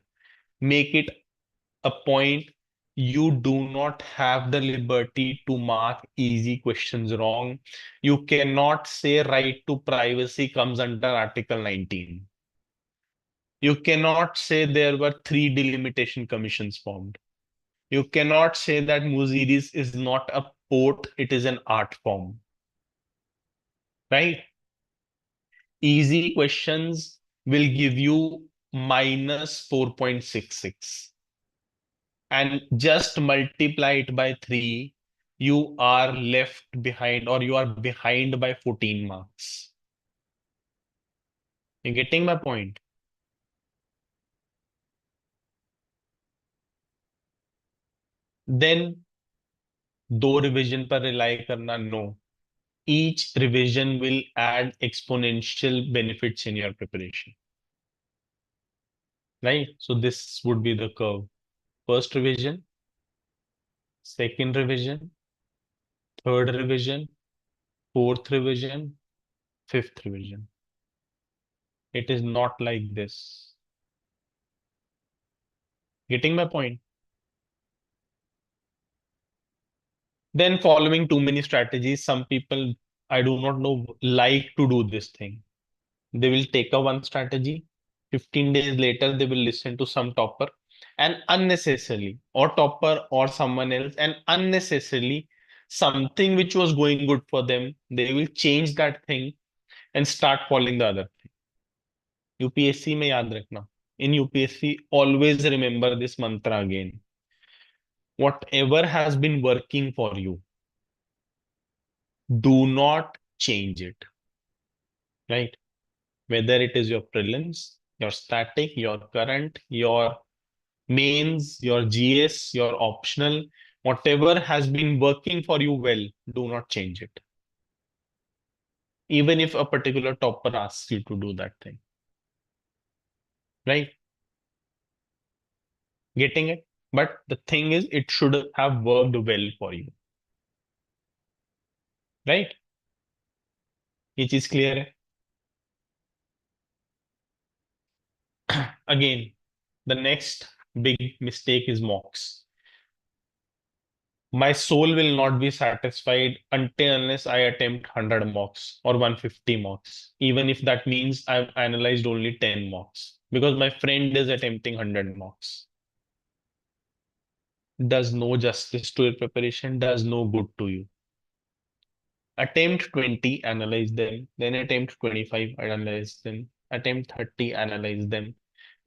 Make it a point. You do not have the liberty to mark easy questions wrong. You cannot say right to privacy comes under Article 19. You cannot say there were 3 delimitation commissions formed. You cannot say that Muziris is not a port, it is an art form. Right? Easy questions will give you minus 4.66. And just multiply it by 3, you are left behind, or you are behind by 14 marks. You getting my point? Then दो revision पर rely करना, no. Each revision will add exponential benefits in your preparation. Right? So this would be the curve. First revision, second revision, third revision, fourth revision, fifth revision. It is not like this. Getting my point? Then following too many strategies, some people, I do not know, like to do this thing. They will take a one strategy, 15 days later, they will listen to some topper and unnecessarily, or topper or someone else, and unnecessarily, something which was going good for them, they will change that thing and start following the other thing. UPSC में याद रखना. In UPSC, always remember this mantra again. Whatever has been working for you, do not change it. Right? Whether it is your prelims, your static, your current, your mains, your GS, your optional, whatever has been working for you well, do not change it. Even if a particular topper asks you to do that thing. Right? Getting it? But the thing is, it should have worked well for you. Right? ये चीज clear है? Again, the next big mistake is mocks. My soul will not be satisfied until unless I attempt 100 mocks or 150 mocks, even if that means I've analyzed only 10 mocks because my friend is attempting 100 mocks. Does no justice to your preparation, does no good to you. Attempt 20, analyze them, then attempt 25, analyze them, attempt 30, analyze them.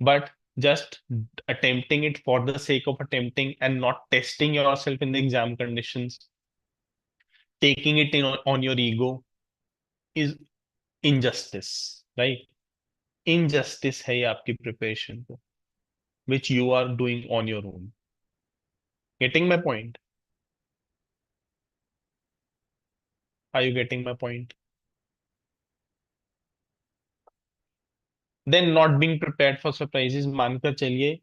But just attempting it for the sake of attempting and not testing yourself in the exam conditions, taking it in on your ego is injustice, right? Injustice है ये आपकी preparation को, which you are doing on your own. Getting my point? Are you getting my point? Then not being prepared for surprises, मानकर चलिए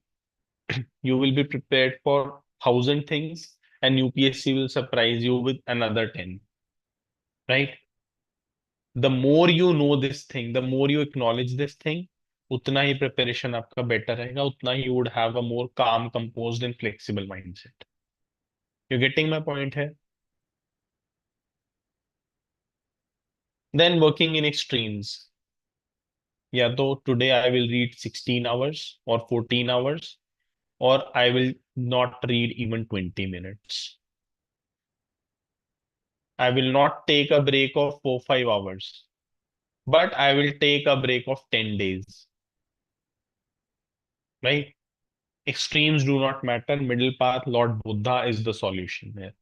you will be prepared for 1,000 things and UPSC will surprise you with another 10, right? The more you know this thing, the more you acknowledge this thing, उतना ही preparation आपका better रहेगा, उतना ही you would have a more calm, composed and flexible mindset. You getting my point here? Then working in extremes. या तो today I will read 16 hours or 14 hours, or I will not read even 20 minutes. I will not take a break of 4-5 hours, but I will take a break of 10 days. Right? Extremes do not matter. Middle path, Lord Buddha is the solution here.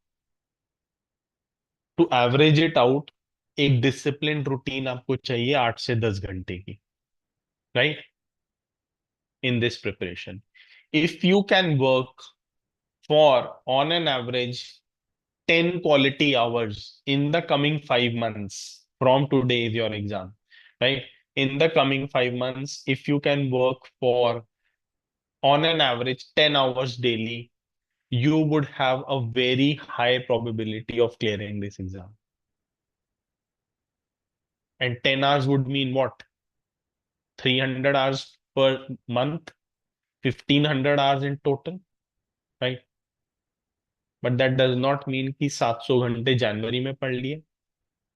To average it out, एक disciplined routine आपको चाहिए 8 से 10 घंटे की, right? In this preparation. If you can work for, on an average, 10 quality hours in the coming 5 months from today is your exam, right? In the coming 5 months, if you can work for, on an average, 10 hours daily, you would have a very high probability of clearing this exam. And 10 hours would mean what? 300 hours per month, 1,500 hours in total, right? But that does not mean कि 700 घंटे जनवरी में पढ़ लिए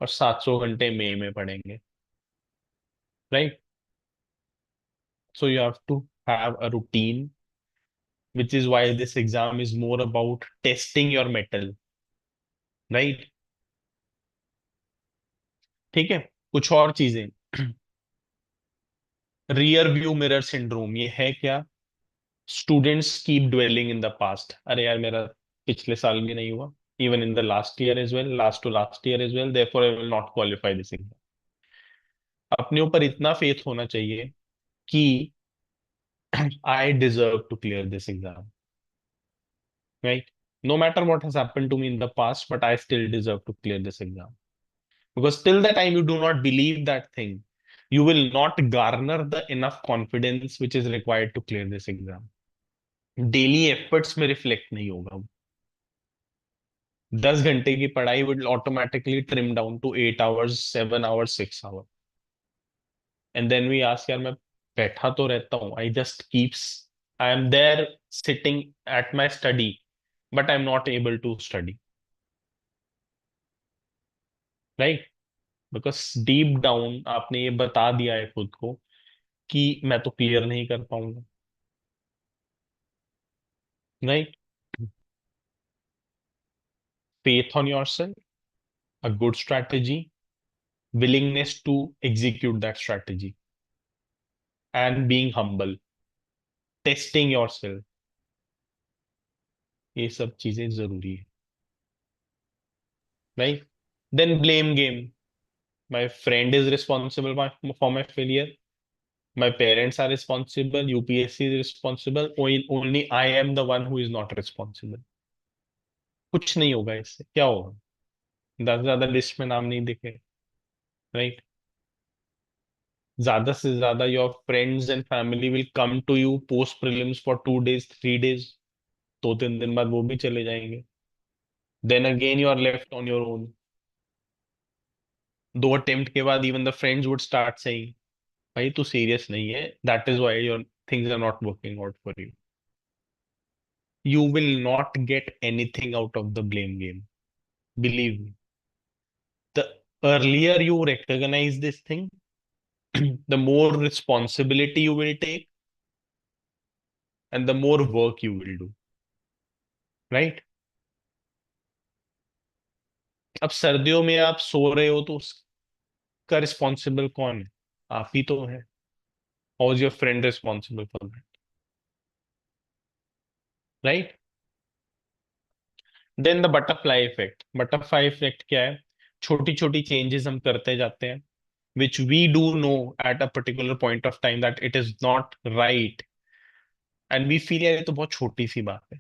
और 700 घंटे मई में पढ़ेंगे, right? So you have to have a routine, which is why this exam is more about testing your mettle, right? ठीक है, कुछ और चीजें. रियर व्यू मिरर सिंड्रोम, ये है क्या? Students keep dwelling in the past. अरे यार मेरा पिछले साल भी नहीं हुआ, even in the last year as well, last to last year as well, therefore I will not qualify this exam. अपने ऊपर इतना फेथ होना चाहिए कि I deserve to clear this exam, right? No matter what has happened to me in the past, but I still deserve to clear this exam. Because till the time you do not believe that thing, you will not garner the enough confidence which is required to clear this exam. Daily efforts में reflect नहीं होगा. 10 घंटे की पढ़ाई would automatically trim down to 8 hours, 7 hours, 6 hours. And then we ask, यार मैं बैठा तो रहता हूँ, I am there sitting at my study, but I'm not able to study. Right? Because deep down आपने ये बता दिया है खुद को कि मैं तो क्लियर नहीं कर पाऊंगा. Right? Faith on yourself, a good strategy, willingness to execute that strategy, and being humble, testing yourself. ये सब चीजें जरूरी है. Right? Then blame game. My friend is responsible for my failure. My parents are responsible. UPSC is responsible. Only I am the one who is not responsible. कुछ नहीं होगा इससे. क्या होगा? 10 ज्यादा लिस्ट में नाम नहीं दिखे, राइट? ज्यादा से ज्यादा your friends and family will come to you post prelims for 2 days 3 days. 2-3 दिन बाद वो भी चले जाएंगे. Then again you are left on your own. 2 attempt के बाद even the friends would start saying, भाई तू सीरियस नहीं है, that is why your things are not working out for you. you will not get anything out of the blame game. Believe me. The earlier you recognize this thing, the more responsibility you will take and the more work you will do. Right? अब सर्दियों में आप सो रहे हो तो उसका responsible कौन है? आप ही तो है. How is your friend responsible for that? Right? Then the butterfly effect. Butterfly effect क्या है? छोटी छोटी changes हम करते जाते हैं, which we do know at a particular point of time that it is not right, and we feel यार ये तो बहुत छोटी सी बात है,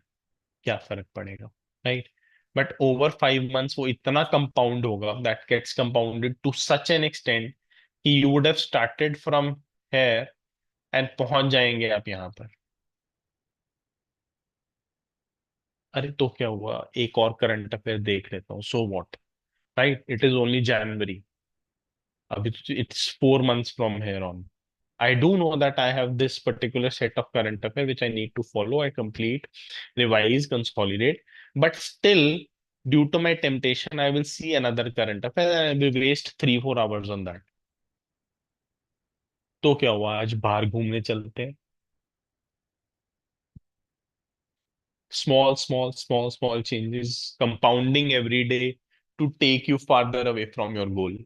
क्या फर्क पड़ेगा, right? But over 5 months वो इतना compound होगा, that gets compounded to such an extent कि you would have started from here and पहुंच जाएंगे आप यहाँ पर. अरे तो क्या हुआ, एक और करंट अफेयर देख लेता हूँ, so what, right? It is only January. अभी तो it's 4 months from here on. I do know that I have this particular set of current affair which I need to follow. I complete, revise, consolidate. But still, due to my temptation, I will see another current affair and I will waste 3-4 hours on that. तो क्या हुआ, आज बाहर घूमने चलते हैं. Small changes compounding every day to take you farther away from your goal.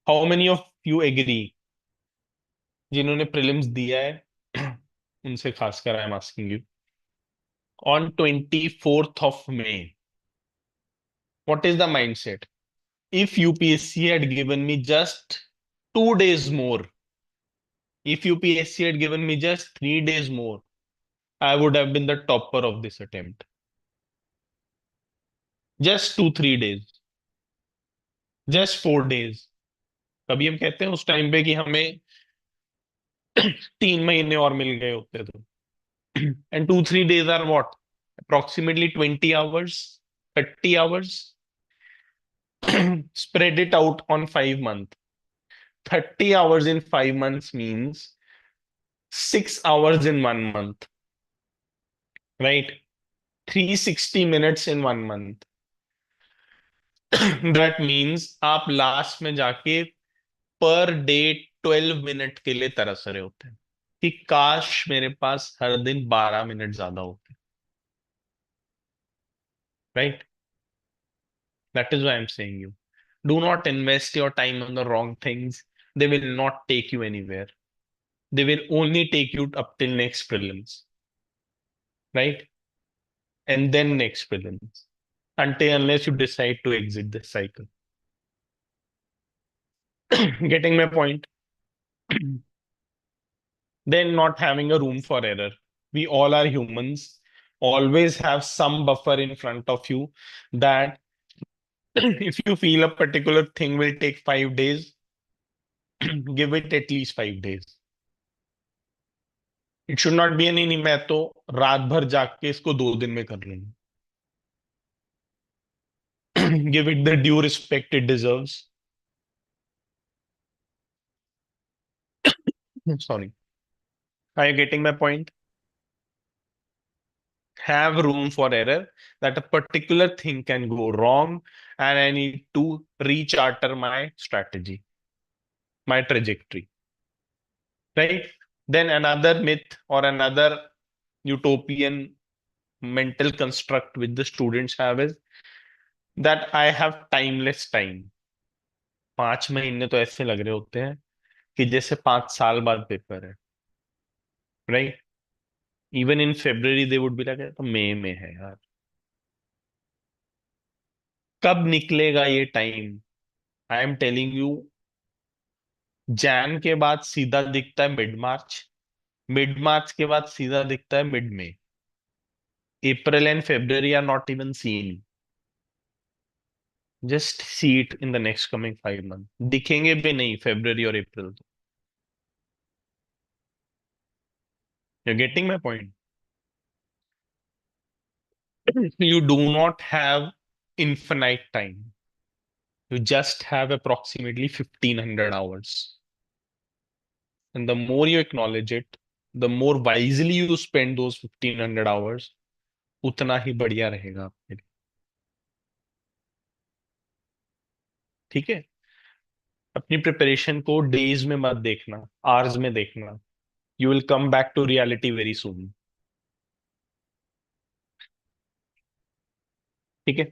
How many of you agree? जिन्होंने prelims दिया है उनसे खासकर I am asking you. On 24th of May, what is the mindset? If UPSC had given me just 2 days more, if UPSC had given me just 3 days more, I would have been the topper of this attempt. Just 2-3 days, just 4 days. कभी हम कहते हैं उस time पे कि हमें 3 महीने और मिल गए होते तो. And 2-3 days are what? Approximately 20 hours, 30 hours. Spread it out on 5 months. 30 hours in 5 months means 6 hours in 1 month. Right? 360 minutes in 1 month. That means आप लास्ट में जाके पर डे 12 मिनट के लिए तरस रहे होते हैं कि काश मेरे पास हर दिन 12 मिनट ज्यादा होते. Right? That is why I am saying you, do not invest your time on the wrong things. They will not take you anywhere. They will only take you up till next prelims, right? And then next prelims, until unless you decide to exit this cycle. Getting my point? Then not having a room for error. We all are humans. Always have some buffer in front of you that if you feel a particular thing will take 5 days, give it at least 5 days. It should not be नहीं मैं तो रात भर जाग के इसको 2 दिन में कर लूंगा. Give it the due respect it deserves. Sorry. Are you getting my point? Have room for error, that a particular thing can go wrong and I need to recharter my strategy, my trajectory. Right? Then another myth or another utopian mental construct which the students have is that I have timeless time. 5 महीने तो ऐसे लग रहे होते हैं कि जैसे 5 साल बाद पेपर है. Right? Even in February they would be like तो मई में है यार, कब निकलेगा ये time? I am telling you, Jain के बाद सीधा दिखता है मिड मार्च, मिड मार्च के बाद सीधा दिखता है मिड में. April and February are not even seen. Just see it in the next coming 5 month. दिखेंगे भी नहीं February और April. You getting my point? You do not have infinite time. You just have approximately 1500 hours. And the more you acknowledge it, the more wisely you spend those 1500 hours, उतना ही बढ़िया रहेगा आपके लिए। ठीक है, अपनी प्रिपरेशन को डेज में मत देखना, आवर्स में देखना। You will come back to reality very soon. ठीक है।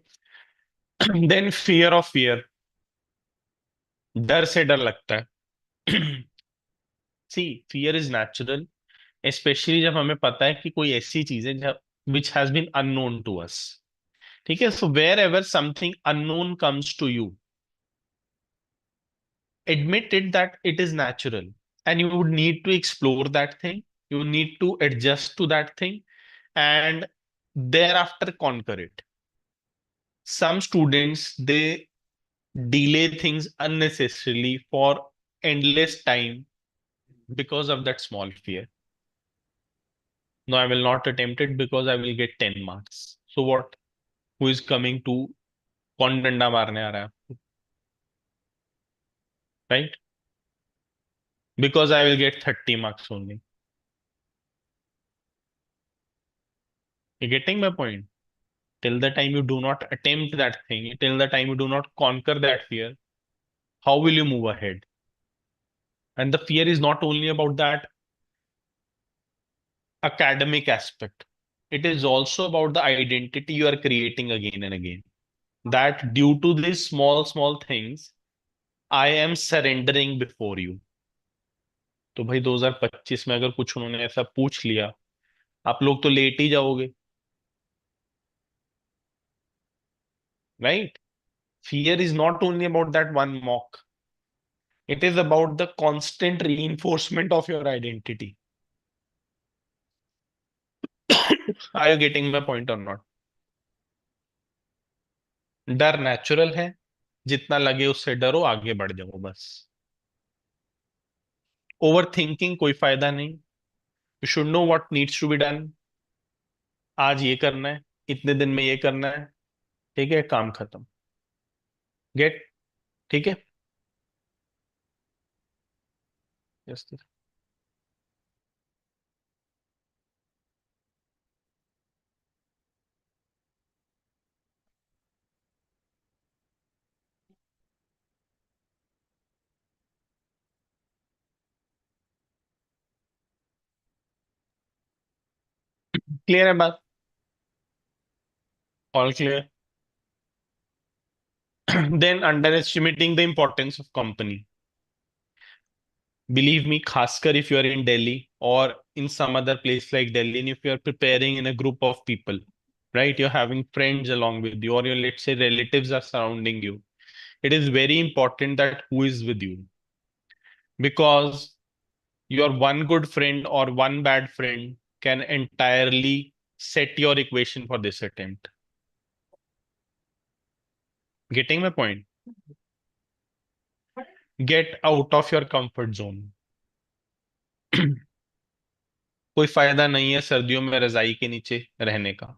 देन फियर ऑफ फियर, डर से डर लगता है। सी, फियर इज नेचुरल, स्पेशली जब हमें पता है कि कोई ऐसी चीज है जब which has been unknown to us. ठीक है, so wherever something unknown comes to you, admit it that it is natural, and you would need to explore that thing, you need to adjust to that thing, and thereafter conquer it. Some students, they delay things unnecessarily for endless time because of that small fear. No, I will not attempt it because I will get 10 marks. So what? Who is coming to कौन डंडा मारने आ रहा है आपको? Right? Because I will get 30 marks only. You getting my point? Till the time you do not attempt that thing, till the time you do not conquer that fear, how will you move ahead? And the fear is not only about that academic aspect, it is also about the identity you are creating again and again. That due to these small things, I am surrendering before you. तो भाई 2025 में अगर कुछ उन्होंने ऐसा पूछ लिया, आप लोग तो लेट ही जाओगे, right? Fear is not only about that one mock. It is about the constant reinforcement of your identity. Are you getting my point or not? डर नेचुरल है, जितना लगे उससे डरो, आगे बढ़ जाओ बस। ओवर थिंकिंग कोई फायदा नहीं। You should know what needs to be done. आज ये करना है, इतने दिन में ये करना है, ठीक है, काम खत्म। गेट? ठीक है, यस। क्लियर है बात? All clear? Then underestimating the importance of company. Believe me, खासकर if you are in Delhi or in some other place like Delhi, and if you are preparing in a group of people, right? You're having friends along with you, or your, let's say, relatives are surrounding you. It is very important that who is with you, because your one good friend or one bad friend can entirely set your equation for this attempt. Getting my point? Get out of your comfort zone. कोई फायदा नहीं है सर्दियों में रजाई के नीचे रहने का,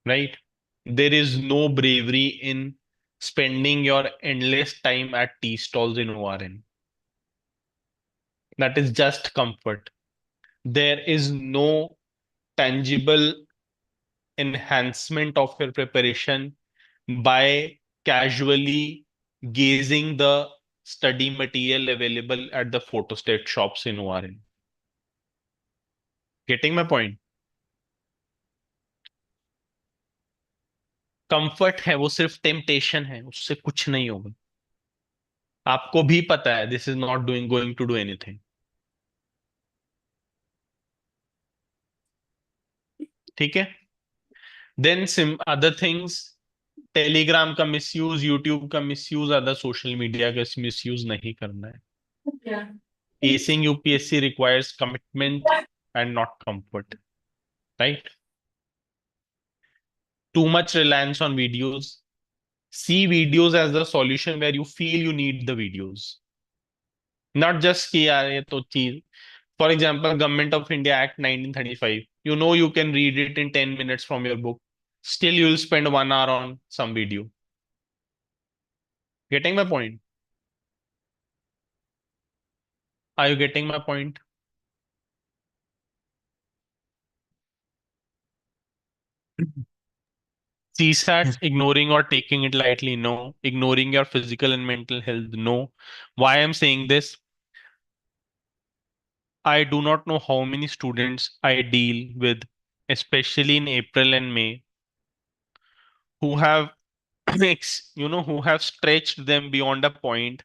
right? There is no bravery in spending your endless time at tea stalls in ORN. That is just comfort. There is no tangible enhancement of your preparation by casually gazing the study material available at the photostat shops in ORN. Getting my point? Comfort है वो सिर्फ temptation है, उससे कुछ नहीं होगा। आपको भी पता है this is not doing going to do anything. ठीक है, then some other things, Telegram का मिसयूज, यूट्यूब का मिसयूज, अदर सोशल मीडिया का मिसयूज नहीं करना है। Acing UPSC requires commitment and not comfort, right? Too much reliance on videos. See videos as the solution where you feel you need the videos, not just कि यार ये तो चीज। For example, Government of India Act 1935. You know you can read it in 10 minutes from your book. Still, you'll spend 1 hour on some video. Getting my point? Are you getting my point? CSAT, ignoring or taking it lightly, no. Ignoring your physical and mental health, no. Why I'm saying this? I do not know how many students I deal with, especially in April and May, who have, who have stretched them beyond a point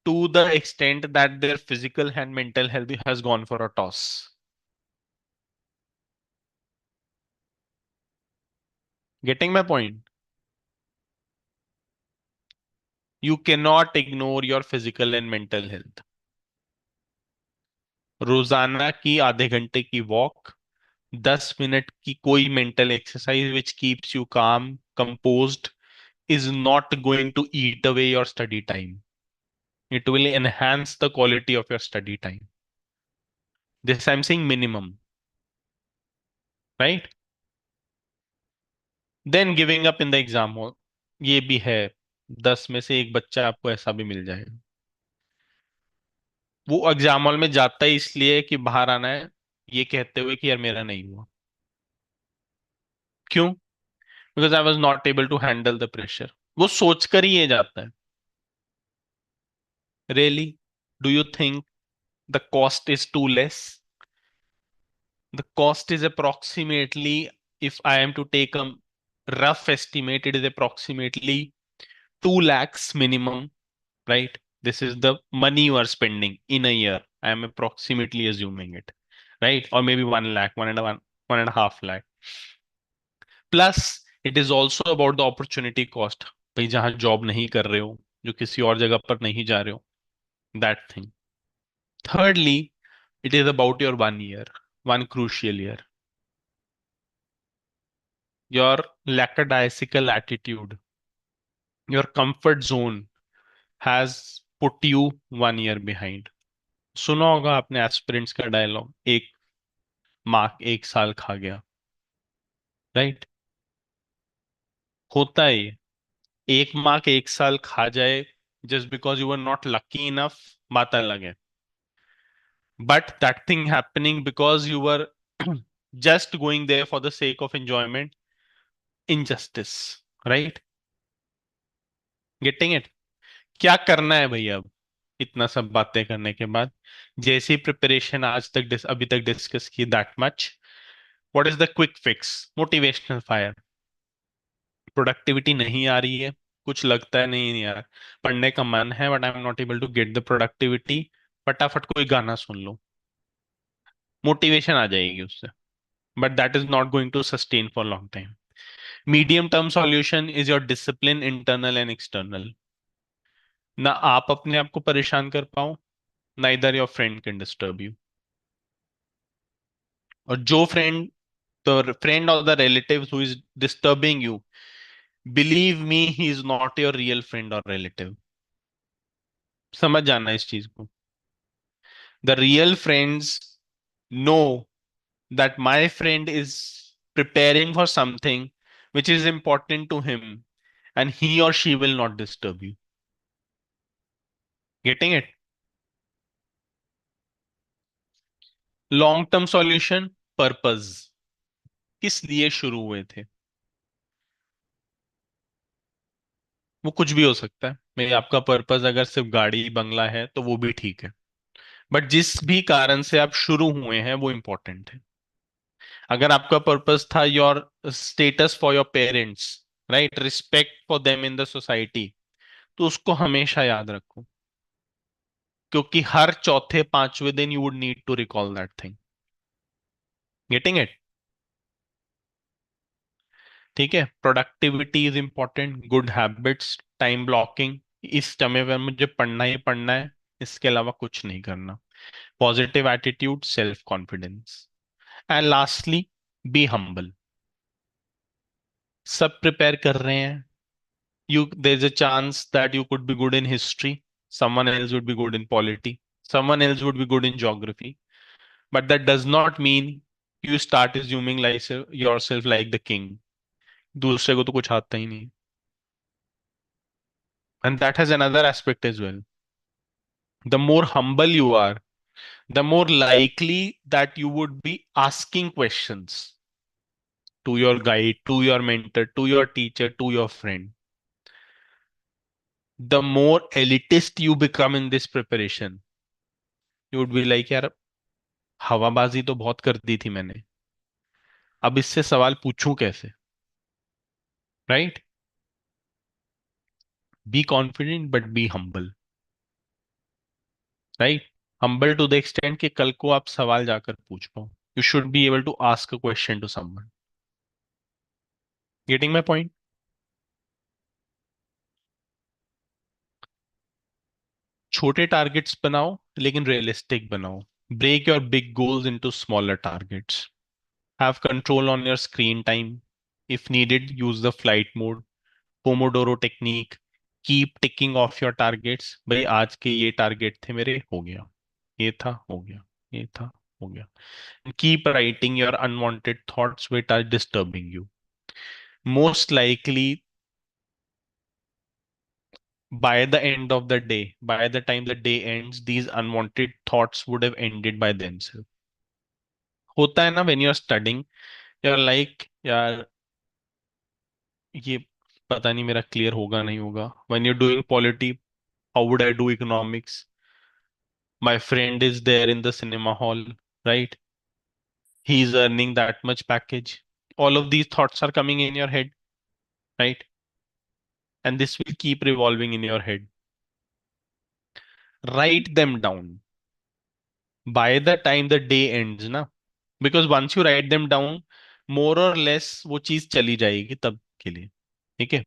to the extent that their physical and mental health has gone for a toss. Getting my point? You cannot ignore your physical and mental health. रोजाना की आधे घंटे की walk, 10 minute की कोई mental exercise which keeps you काम composed is not going to eat away your study time. It will enhance the quality of your study time. This I'm saying minimum, right? Then giving up in the exam hall. ये भी है, 10 में से 1 बच्चा आपको ऐसा भी मिल जाएगा। वो एग्जाम हॉल में जाता है इसलिए कि बाहर आना है, ये कहते हुए कि यार मेरा नहीं हुआ। क्यों? Because I was not able to handle the pressure. वो सोचकर ही ये जाता है। Really? Do you think the cost is too less? The cost is approximately, if I am to take a rough estimate, it is approximately 2 lakhs minimum, right? This is the money you are spending in a year. I am approximately assuming it, right? Or maybe 1 lakh, 1.5 lakh. Plus, it is also about the opportunity cost. भाई जहां job नहीं कर रहे हो, जो किसी और जगह पर नहीं जा रहे हो, that thing. Thirdly, it is about your 1 year, one crucial year. Your lackadaisical attitude, your comfort zone has put you 1 year behind. सुना होगा आपने एस्पिरेंट्स का डायलॉग, एक मार्क 1 साल खा गया, राइट? होता है ये। एक मार्क 1 साल खा जाए just because you were not lucky enough, बात अलग है। But that thing happening because you were just going there for the sake of enjoyment, injustice, right? Getting it? क्या करना है भैया अब इतना सब बातें करने के बाद? जैसी प्रिपरेशन आज तक अभी तक डिस्कस की, that much. What is the quick fix? Motivational fire. Productivity नहीं आ रही है, कुछ लगता है नहीं यार, पढ़ने का मन है but I am not able to get the productivity, फटाफट कोई गाना सुन लो, मोटिवेशन आ जाएगी उससे। But that is not going to sustain for long time. Medium term solution is your discipline, internal and external. ना आप अपने आप को परेशान कर पाओ, neither your friend can disturb you. और जो friend, the friend or the relative who is disturbing you, believe me, he is not your real friend or relative. समझ जाना इस चीज को। The real friends know that my friend is preparing for something which is important to him, and he or she will not disturb you. Getting it? Long term solution, purpose. किस लिए शुरू हुए थे? वो कुछ भी हो सकता है। मेरे आपका पर्पस अगर सिर्फ गाड़ी बंगला है तो वो भी ठीक है, बट जिस भी कारण से आप शुरू हुए हैं वो इंपॉर्टेंट है। अगर आपका पर्पस था your status for your parents, right, respect for them in the society, तो उसको हमेशा याद रखो, क्योंकि हर चौथे पांचवें दिन you would need to recall that thing. Getting it? ठीक है। Productivity is important, good habits, time blocking, इस समय पर मुझे पढ़ना ही पढ़ना है, इसके अलावा कुछ नहीं करना। Positive attitude, self confidence, and lastly be humble. सब प्रिपेयर कर रहे हैं, you there's a chance that you could be good in history, someone else would be good in polity, someone else would be good in geography, but that does not mean you start assuming like yourself like the king. दूसरे को तो कुछ आता ही नहीं। And that has another aspect as well. The more humble you are, the more likely that you would be asking questions to your guide, to your mentor, to your teacher, to your friend. The more elitist you become in this preparation, you would be like, यार हवाबाजी तो बहुत कर दी थी मैंने, अब इससे सवाल पूछूं कैसे? Right? Be confident but be humble. Right? Humble to the extent कि कल को आप सवाल जाकर पूछ पाओ. You should be able to ask a question to someone. Getting my point? छोटे टारगेट्स बनाओ लेकिन रियलिस्टिक बनाओ. Break your big goals into smaller targets. Have control on your screen time. If needed use the flight mode. Pomodoro technique. Keep ticking off your targets. भाई आज के ये target थे मेरे, हो गया. ये था, हो गया. ये था, हो गया. Keep writing your unwanted thoughts which are disturbing you. Most likely, by the end of the day, by the time the day ends, these unwanted thoughts would have ended by themselves. होता है ना, when you're studying, you're like, यार ये पता नहीं मेरा clear होगा नहीं होगा. When you're doing polity, how would I do economics? My friend is there in the cinema hall, right? He's earning that much package. All of these thoughts are coming in your head, right? And this will keep revolving in your head. Write them down by the time the day ends ना, because once you write them down, more or less वो चीज चली जाएगी तब के लिए. ठीक है?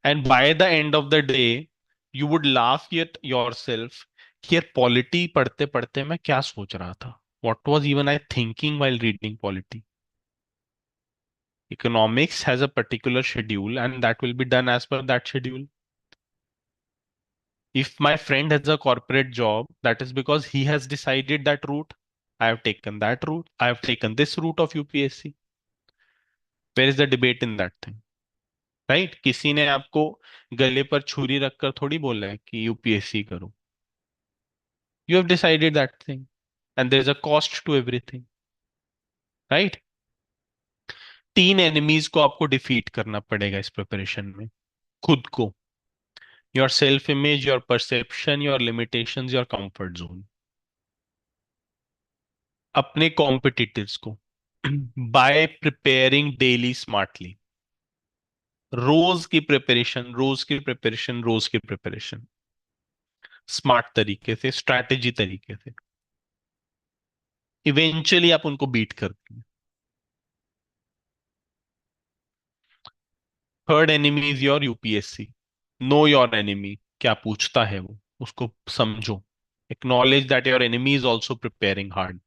And by the end of the day, you would laugh at yourself कि यार पॉलिटी पढ़ते पढ़ते मैं क्या सोच रहा था. What was even I thinking while reading polity? Economics has a particular schedule and that will be done as per that schedule. If my friend has a corporate job, that is because he has decided that route. I have taken that route. I have taken this route of UPSC. Where is the debate in that thing? Right? किसी ने आपको गले पर छुरी रखकर थोड़ी बोला है कि यूपीएससी करो. You have decided that thing. And there is a cost to everything. Right? 3 enemies को आपको डिफीट करना पड़ेगा इस प्रिपरेशन में. खुद को. Your self image, your perception, your limitations, your comfort zone. अपने कॉम्पिटिटर्स को. By preparing daily smartly. रोज की प्रिपरेशन, रोज की प्रिपरेशन, रोज की प्रिपरेशन. स्मार्ट तरीके से, स्ट्रैटेजी तरीके से. इवेंचुअली आप उनको बीट कर देंगे. Third enemy is your UPSC. Know your enemy. क्या पूछता है वो, उसको समझो. Acknowledge that your enemy is also preparing hard.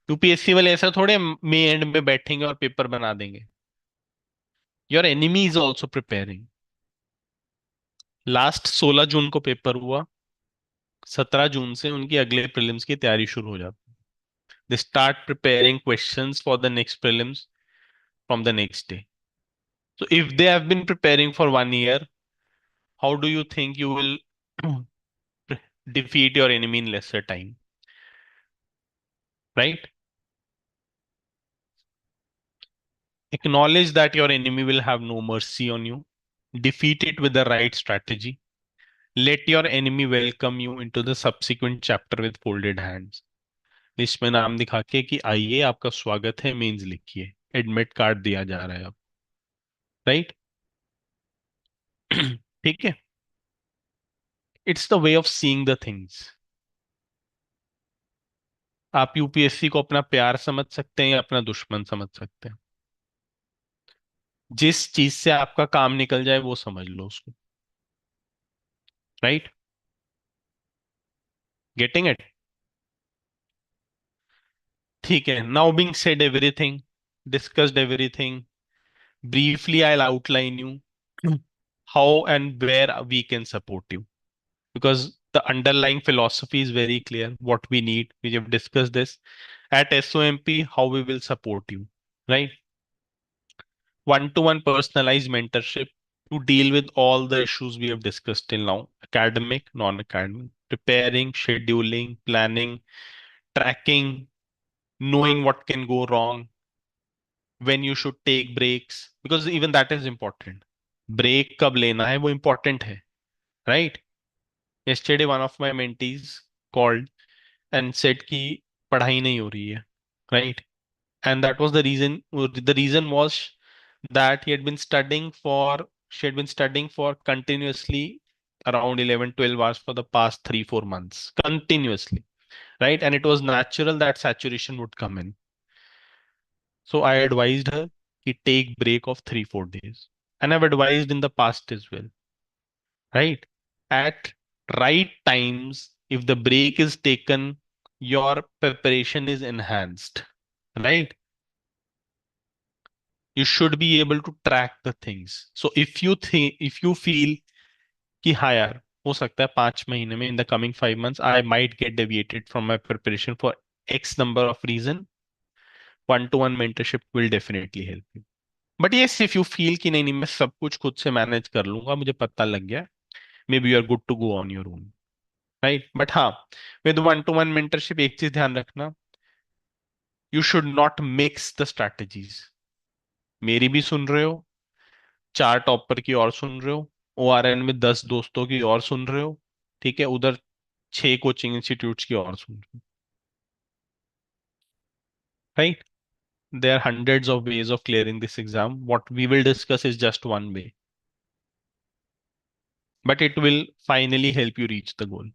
UPSC वाले ऐसा थोड़े मे एंड में बैठेंगे और पेपर बना देंगे. Your enemy is also preparing. Last 16 जून को पेपर हुआ. 17 जून से उनकी अगले प्रीलिम्स की तैयारी शुरू हो जाती है. They start preparing questions for the next prelims from the next day. So if they have been preparing for 1 year, how do you think you will defeat your enemy in lesser time? Right? Acknowledge that your enemy will have no mercy on you. Defeat it with the right strategy. Let your enemy welcome you into the subsequent chapter with folded hands. List में नाम दिखा के कि आइए आपका स्वागत है, means लिखिए. एडमिट कार्ड दिया जा रहा है अब. राइट? ठीक है? It's the way of seeing the things. आप यूपीएससी को अपना प्यार समझ सकते हैं या अपना दुश्मन समझ सकते हैं. जिस चीज से आपका काम निकल जाए वो समझ लो उसको. राइट? Getting it? ठीक है. Now being said everything, discussed everything, briefly I'll outline you how and where we can support you, because the underlying philosophy is very clear. What we need, we have discussed this. At SOMP, how we will support you, right? One-to-one personalized mentorship to deal with all the issues we have discussed till now: academic, non-academic. preparing, scheduling, planning, tracking, knowing what can go wrong, when you should take breaks, because even that is important. Break कब लेना है वो important है, right? Yesterday one of my mentees called and said कि पढ़ाई नहीं हो रही है, right? And that was the reason. The reason was that she had been studying for continuously around 11 12 hours for the past 3 4 months continuously, right? And it was natural that saturation would come in. So I advised her to take break of 3 4 days, and I've advised in the past as well, right? At right times, if the break is taken, your preparation is enhanced, right? You should be able to track the things. So if you feel कि हाँ यार हो सकता है 5 महीने में, in the coming 5 months I might get deviated from my preparation for X number of reason, one-to-one mentorship will definitely help you. But yes, if you feel कि नहीं नहीं मैं सब कुछ खुद से मैनेज कर लूंगा, मुझे पता लग गया, maybe you are good to go on your own, right? But हाँ, with one-to-one mentorship एक चीज ध्यान रखना, you should not mix the strategies. मेरी भी सुन रहे हो, 4 टॉपर की और सुन रहे हो, ओआरएन में 10 दोस्तों की और सुन रहे हो, ठीक है, उधर 6 कोचिंग इंस्टीट्यूट्स की और सुन रहे हो, right? There are hundreds of ways of clearing this exam. What we will discuss is just one way, but it will finally help you reach the goal.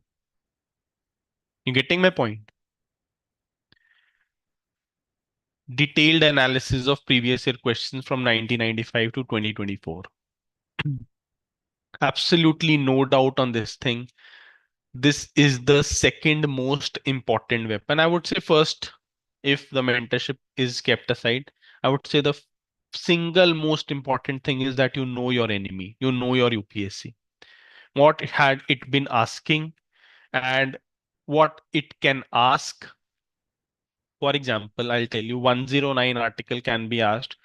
You getting my point? Detailed analysis of previous year questions from 1995 to 2024. Absolutely no doubt on this thing. This is the second most important weapon. I would say first, if the mentorship is kept aside, I would say the single most important thing is that you know your enemy, you know your UPSC. What had it been asking and what it can ask. For example, I'll tell you 109 article can be asked.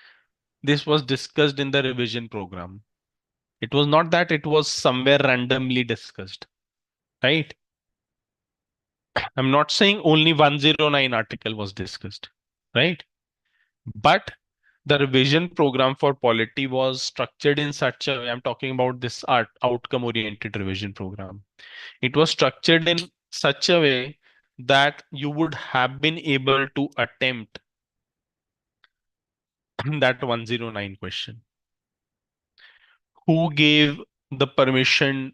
This was discussed in the revision program. It was not that it was somewhere randomly discussed, right? I'm not saying only 109 article was discussed, right? But the revision program for polity was structured in such a way. I'm talking about this outcome oriented revision program. It was structured in such a way that you would have been able to attempt that 109 question. Who gave the permission,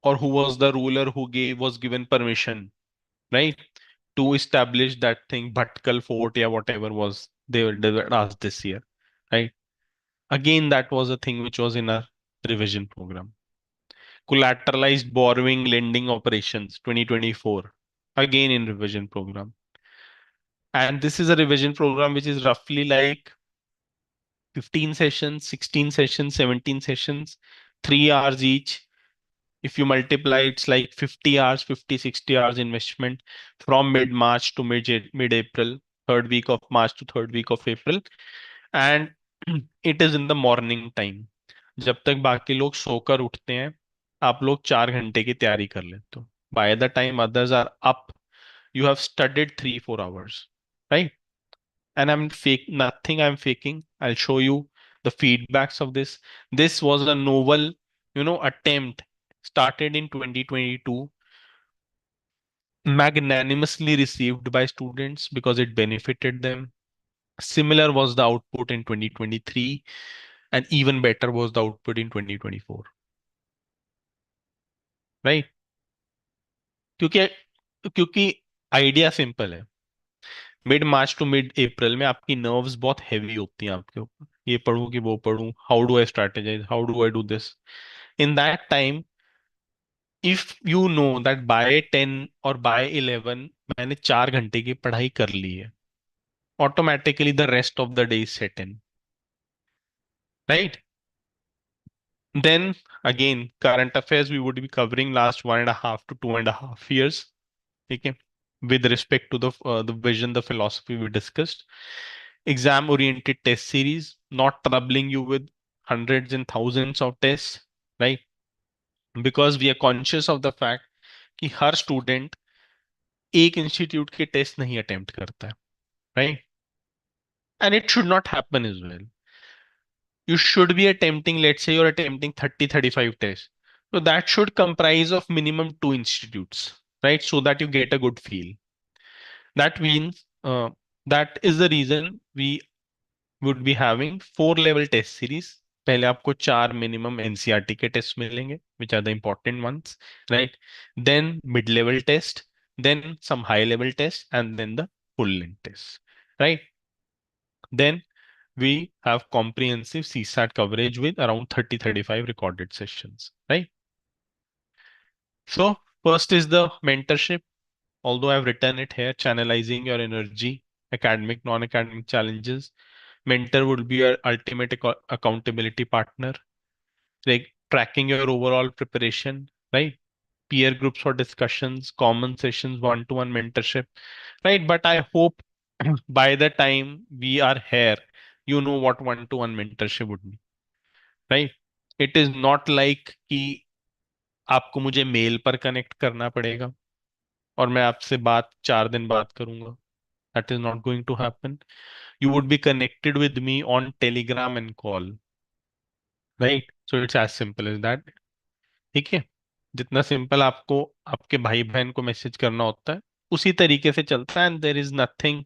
or who was the ruler who was given permission, right, to establish that thing, Bhatkal Fort, or whatever was they were asked this year, right? Again, that was a thing which was in our revision program. Collateralized borrowing lending operations 2024, again in revision program. And this is a revision program which is roughly like 15 sessions, 16 sessions, 17 sessions, 3 hours each. If you multiply, it's like 50 hours, 50, 60 hours investment from mid-March to mid-April, third week of March to third week of April. And it is in the morning time. जब तक बाकी लोग सोकर उठते हैं, आप लोग 4 घंटे की तैयारी कर लेते हो. By the time others are up, you have studied 3 4 hours, right? And nothing I'm faking. I'll show you the feedbacks of this. This was a novel, attempt started in 2022, magnanimously received by students because it benefited them. Similar was the output in 2023, and even better was the output in 2024. Right? क्योंकि क्योंकि idea simple है. Mid March two mid अप्रैल में आपकी nerves बहुत heavy होती हैं आपके ऊपर. ये पढ़ूं कि वो पढ़ूं, how do I strategise, how do I do this. In that time, if you know that bye 10 और बाय 11 मैंने 4 घंटे की पढ़ाई कर ली है, automatically the rest of the day is set in, right? Then again, current affairs we would be covering last 1.5 to 2.5 years. Okay, with respect to the vision, the philosophy we discussed. Exam oriented test series, not troubling you with hundreds and thousands of tests, right? Because we are conscious of the fact कि हर student एक institute के test नहीं attempt करता है, right? And it should not happen as well. You should be attempting, let's say you're attempting 30, 35 tests. So that should comprise of minimum two institutes, right? So that you get a good feel. That means that is the reason we would be having four level test series. पहले आपको चार minimum NCERT के test मिलेंगे, which are the important ones, right? Then mid level test, then some high level test, and then the full length test, right? Then we have comprehensive CSAT coverage with around 30-35 recorded sessions, right? So first is the mentorship. Although I've written it here, channelizing your energy, academic, non-academic challenges. Mentor would be your ultimate accountability partner, like tracking your overall preparation, right? Peer groups for discussions, common sessions, one-to-one mentorship, right? But I hope by the time we are here, you know what one-to-one mentorship would be. Right. It is not like कि आपको मुझे mail पर connect करना पड़ेगा और मैं आपसे बात 4 दिन बात करूंगा. That is not going to happen. You would be connected with me on Telegram and call, right? So it's as simple as that. ठीक है. जितना सिंपल आपको आपके भाई बहन को मैसेज करना होता है उसी तरीके से चलता है. And there is nothing,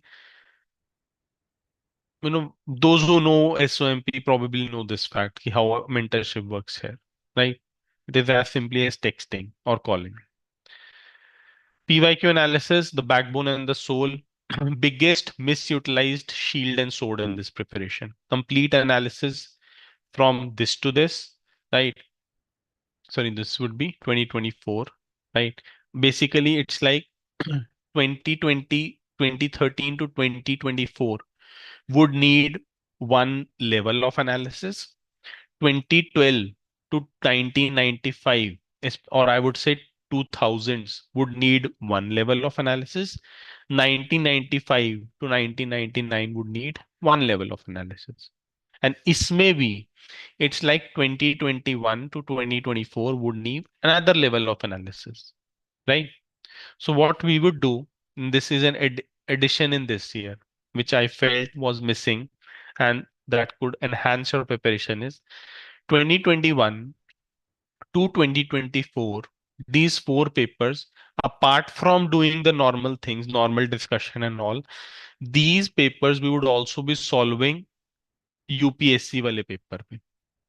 those who know SOMP probably know this fact, how mentorship works here, right? It is as simply as texting or calling. PYQ analysis, the backbone and the soul, biggest misutilized shield and sword in this preparation. Complete analysis from this to this, right? Sorry, this would be 2024, right? Basically, it's like 2020, 2013 to 2024 would need one level of analysis. 2012 to 1995 or I would say 2000s would need one level of analysis. 1995 to 1999 would need one level of analysis. And isme bhi, it's like 2021 to 2024 would need another level of analysis, right? So what we would do, and this is an addition in this year, which I felt was missing and that could enhance your preparation, is 2021 to 2024, these four papers, apart from doing the normal things, normal discussion and all, these papers we would also be solving UPSC वाले paper पे.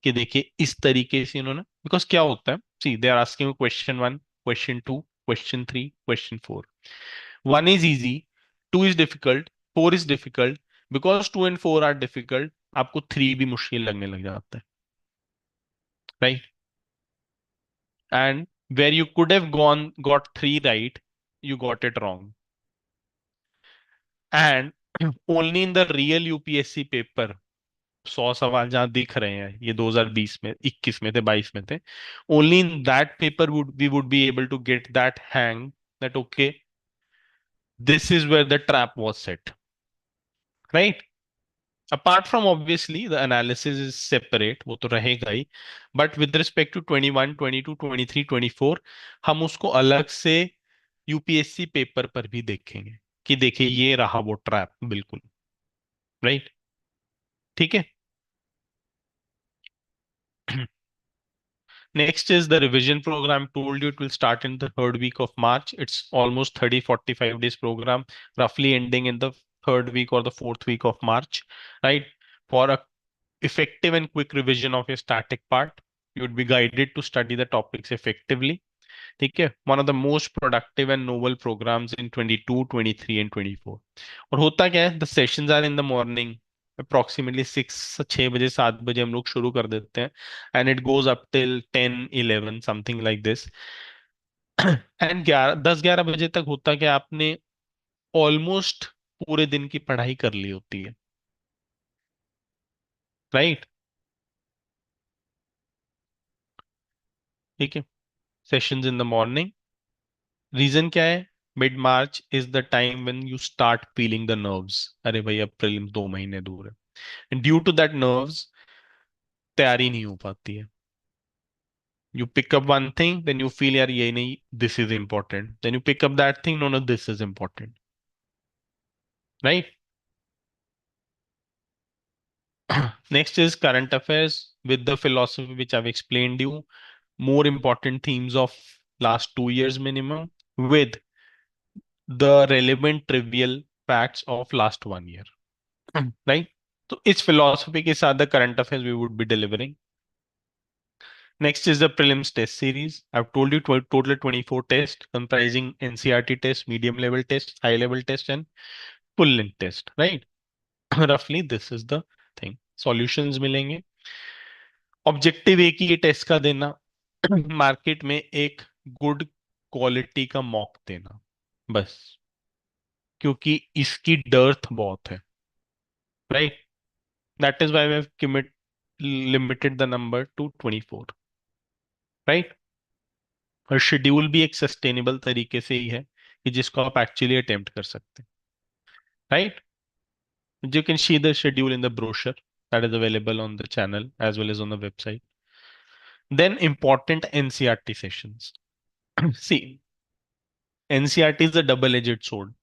कि देखिए इस तरीके से इन्होंने, because क्या होता है, see they are asking question 1, question 2, question 3, question 4. 1 is easy, 2 is difficult, 4 is difficult. Because 2 and 4 are difficult, आपको 3 भी मुश्किल लगने लग जाता है, right? And where you could have got 3 right, you got it wrong. And only in the real UPSC paper, 100 सवाल जहां दिख रहे हैं, ये 2020 में, 21 में थे, 22 में थे, only in that paper would we would be able to get that hang that okay, this is where the trap was set, right? Apart from obviously the analysis is separate, वो तो रहेगा ही, बट विद रिस्पेक्ट टू 21, 22, 23, 24 हम उसको अलग से UPSC paper पर भी देखेंगे कि देखिए ये रहा वो ट्रैप, बिल्कुल, राइट? ठीक है. Next is the revision program. Told you it will start in the third week of March. It's almost 30-45 days program, roughly ending in the third week or the fourth week of March, right? For a effective and quick revision of your static part, you would be guided to study the topics effectively. ठीक है. One of the most productive and novel programs in 22, 23 and 24. और होता क्या है, the sessions are in the morning, approximately 6 बजे 7 बजे हम लोग शुरू कर देते हैं, and it goes up till 10-11 something like this. and 10-11 बजे तक होता क्या, आपने ऑलमोस्ट पूरे दिन की पढ़ाई कर ली होती है, राइट? ठीक है. Sessions in the morning. Reason क्या है? Mid March is the time when you start feeling the nerves. अरे भाई अब प्रीलिम्स 2 महीने दूर है. ड्यू टू दैट नर्व्स तैयारी नहीं हो पाती है. You pick up one thing, then you feel, yaar, ye nahi, this is important. Then you pick up that thing, no, this is important. Right? Next is current affairs with the philosophy which I've explained you. More important themes of last 2 years minimum with the relevant trivial facts of last 1 year. Right? So इस philosophy के साथ the current affairs we would be delivering. Next is the prelims test series. I've told you total 24 tests comprising NCRT test, medium level test, high level test, and full length test. Right? Roughly this is the thing. Solutions मिलेंगे. Objective एक ही test का देना, market में एक good quality का mock देना, बस, क्योंकि इसकी डर्थ बहुत है. Right? That is why we have limited the number to 24. Right? और शेड्यूल भी एक सस्टेनेबल तरीके से ही है कि जिसको आप एक्चुअली अटेम्प्ट कर सकते हैं. Right? You can see the schedule in the brochure that is available on the channel as well as on the website. Then important NCRT sessions. See, NCRT is a double-edged sword.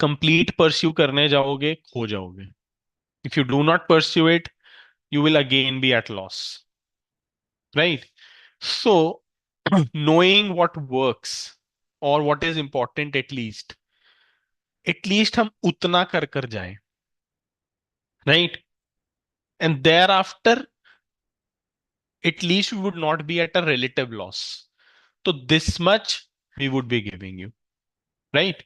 Complete pursue करने जाओगे, खो जाओगे. If you do not pursue it, you will again be at loss. Right? So, knowing what works or what is important at least हम उतना कर कर जाएं. Right? And thereafter, at least we would not be at a relative loss. So this much we would be giving you. Right?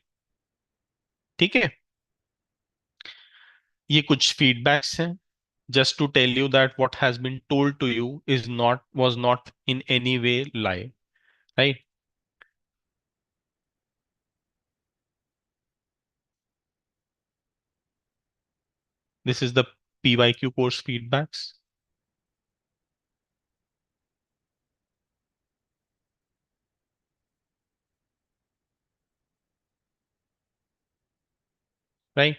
ठीक है? ये कुछ feedbacks हैं. Just to tell you that what has been told to you was not in any way lie. Right? This is the PYQ course feedbacks. Right?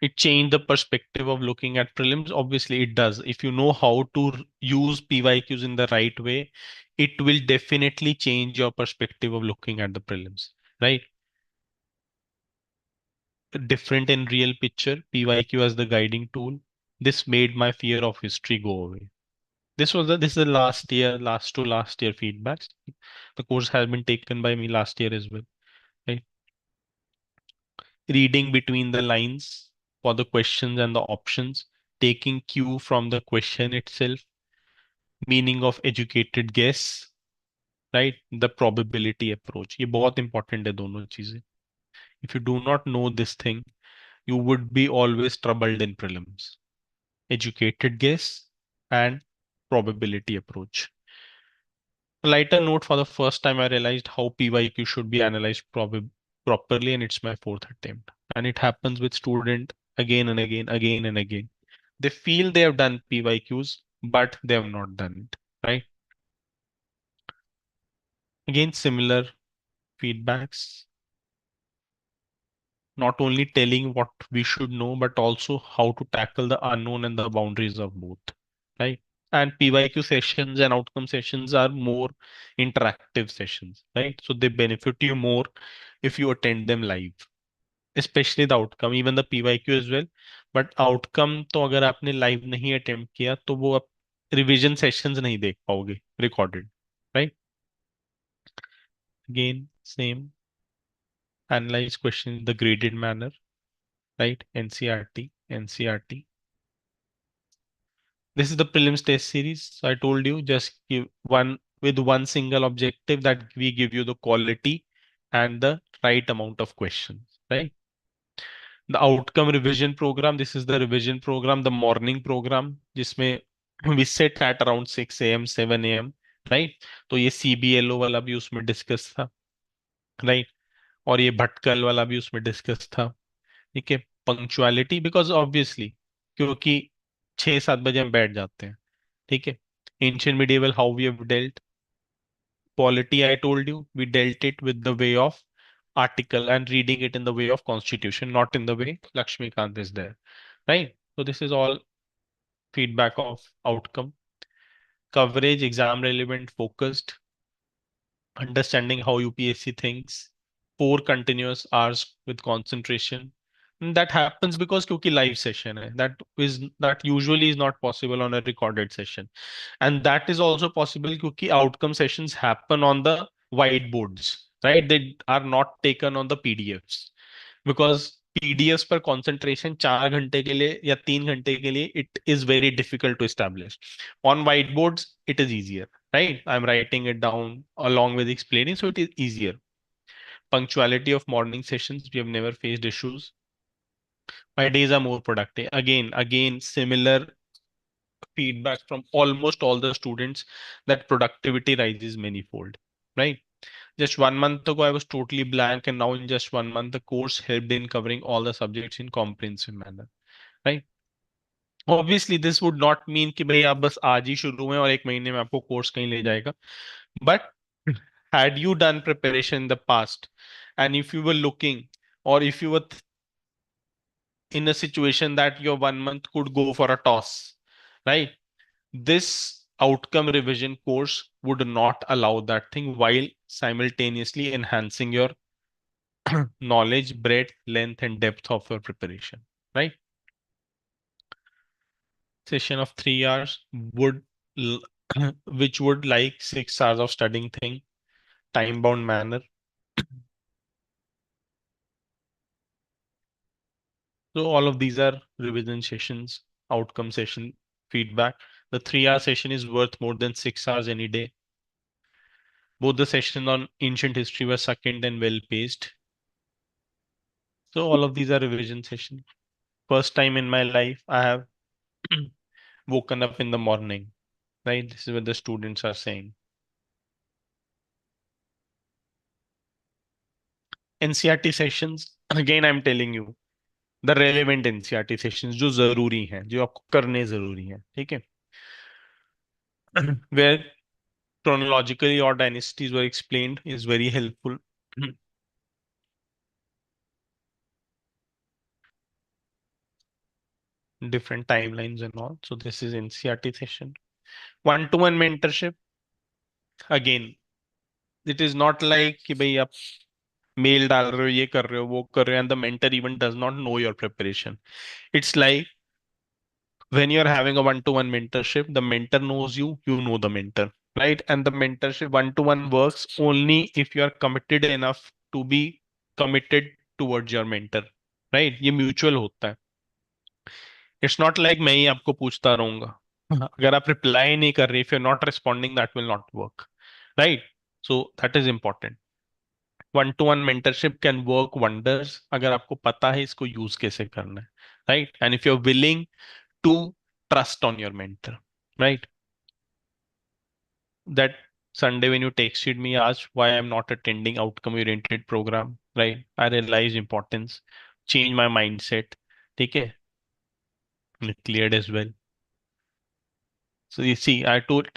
It changed the perspective of looking at prelims. Obviously, it does. If you know how to use PYQs in the right way, it will definitely change your perspective of looking at the prelims. Right? Different in real picture, PYQ as the guiding tool. This made my fear of history go away. This is the last to last year feedbacks. The course has been taken by me last year as well. Right? Reading between the lines for the questions and the options, taking cue from the question itself, meaning of educated guess, right? The probability approach. ये बहुत important है दोनों चीजें. If you do not know this thing, you would be always troubled in prelims. Educated guess and probability approach. A lighter note, for the first time I realized how PYQ should be analyzed properly, and it's my fourth attempt. And it happens with student again and again, again and again. They feel they have done PYQs, but they have not done it, right? Again, similar feedbacks. Not only telling what we should know, but also how to tackle the unknown and the boundaries of both, right? And PYQ sessions and outcome sessions are more interactive sessions, right? So they benefit you more if you attend them live, especially the outcome, even the PYQ as well. But outcome तो अगर आपने live नहीं attempt किया तो वो आप revision sessions नहीं देख पाओगे recorded, right? Again, same. Analyze question in the graded manner, right? NCRT, NCRT. This is the prelims test series. So I told you just give one single objective that we give you the quality and the right amount of questions, right? The outcome revision program. This is the revision program, the morning program, जिसमें we sit at around 6 a.m., 7 a.m., right? तो ये CBLO वाला भी उसमें discuss था, right? और ये भटकल वाला भी उसमें डिस्कस था. ठीक है. पंक्चुअलिटी, बिकॉज ऑब्वियसली क्योंकि 6-7 बजे हम बैठ जाते हैं. ठीक है. Ancient medieval how we have dealt. Polity I told you we dealt it with the way of article and reading it in the way of constitution, not in the way Lakshmikant is there, right? So this is all feedback of outcome, coverage, exam relevant, focused, understanding how UPSC thinks, 4 continuous hours with concentration. And that happens because क्योंकि live session है. That usually is not possible on a recorded session. And that is also possible क्योंकि outcome sessions happen on the whiteboards, right? They are not taken on the PDFs. Because PDFs पर concentration 4 घंटे के लिए या 3 घंटे के लिए it is very difficult to establish. On whiteboards, it is easier, right? I'm writing it down along with explaining, so it is easier. Punctuality of morning sessions, we have never faced issues. My days are more productive. Again, similar feedback from almost all the students that productivity rises manifold, right? Just 1 month ago, I was totally blank, and now in just 1 month, the course helped in covering all the subjects in comprehensive manner, right? Obviously, this would not mean कि भाई आप बस आज ही शुरू हुए और 1 महीने में आपको कोर्स कहीं ले जाएगा. But had you done preparation in the past, and if you were looking, or if you were in a situation that your 1 month could go for a toss, right? This outcome revision course would not allow that thing while simultaneously enhancing your knowledge, breadth, length, and depth of your preparation, right? Session of 3 hours would, which would like 6 hours of studying thing, time bound manner. So all of these are revision sessions, outcome session, feedback. The 3 hour session is worth more than 6 hours any day. Both the sessions on ancient history were succinct and well paced. So all of these are revision sessions. First time in my life I have woken up in the morning, right? This is what the students are saying. NCRT sessions, again I'm telling you, the relevant NCRT sessions जो जरूरी हैं, जो आपको करने जरूरी हैं, ठीक है? Where chronologically or dynasties were explained is very helpful. Different timelines and all. So this is NCRT session. One-to-one mentorship. Again, it is not like कि भाई आप मेल डाल रहे हो, ये कर रहे हो, वो कर रहे हो, and the mentor even does not know your preparation. It's like when you're having a one-to-one mentorship, the mentor knows you, you know the mentor, right? And the mentorship one-to-one works only if you are committed enough to be committed towards your mentor, right? ये mutual होता है. It's not like मैं ही आपको पूछता रहूंगा. अगर आप reply नहीं कर रहे, if you're not responding, that will not work, right? So that is important. One-to-one mentorship can work wonders अगर आपको पता है इसको यूज कैसे करना है, right? And if you're willing to trust on your mentor, right? That Sunday when you texted me, asked why I'm not attending outcome-oriented program, right? I realized importance, change my mindset. ठीक है? And it cleared as well. So you see, I've told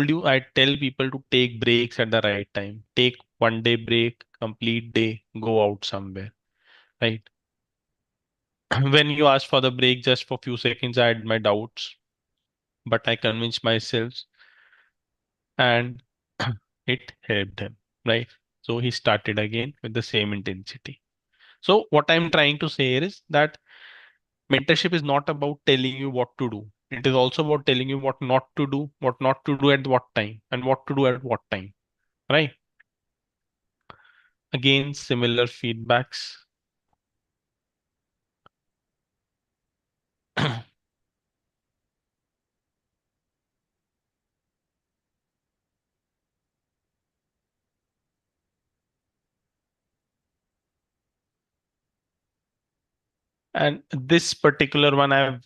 you, I tell people to take breaks at the right time. Take 1 day break, complete day, go out somewhere, right? When you asked for the break just for a few seconds, I had my doubts, but I convinced myself and it helped him, right? So he started again with the same intensity. So what I'm trying to say here is that mentorship is not about telling you what to do. It is also about telling you what not to do, what not to do at what time, and what to do at what time, right? Again, similar feedbacks. And this particular one I've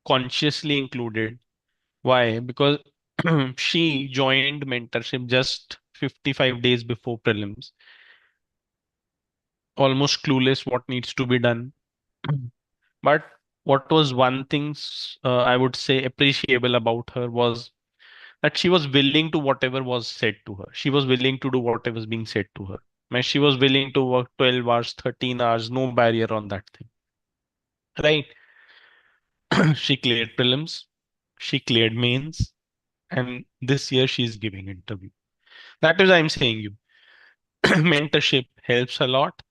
consciously included. Why? Because she joined mentorship just 55 days before prelims, almost clueless what needs to be done. But what was one thing I would say appreciable about her was that she was willing to whatever was said to her. She was willing to do whatever was being said to her. Man, she was willing to work 12 hours, 13 hours, no barrier on that thing. Right? She cleared prelims, she cleared mains, and this year she's giving interview. That is, I'm saying you, mentorship helps a lot.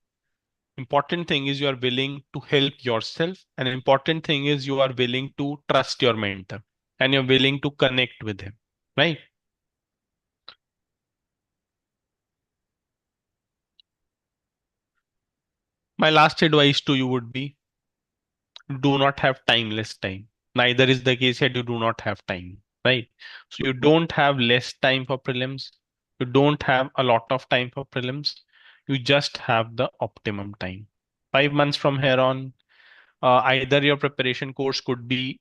Important thing is you are willing to help yourself, and important thing is you are willing to trust your mentor and you're willing to connect with him, right? My last advice to you would be do not have timeless time. Neither is the case that you do not have time, right? So you don't have less time for prelims. You don't have a lot of time for prelims. You just have the optimum time. 5 months from here on, either your preparation course could be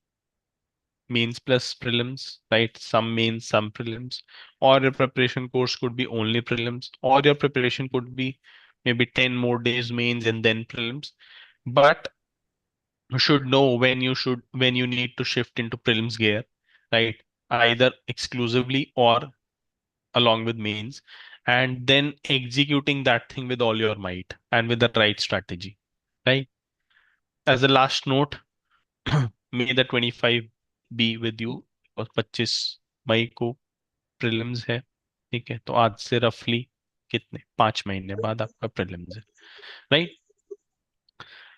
mains plus prelims, right? Some mains, some prelims, or your preparation course could be only prelims, or your preparation could be maybe 10 more days mains and then prelims. But you should know when you need to shift into prelims gear, right? Either exclusively or along with mains, and then executing that thing with all your might and with the right strategy, right? As a last note, may the 25 be with you, और 25 मई को prelims है, ठीक है? तो आज से रफली कितने 5 महीने बाद आपका प्रीलिम्स है, right?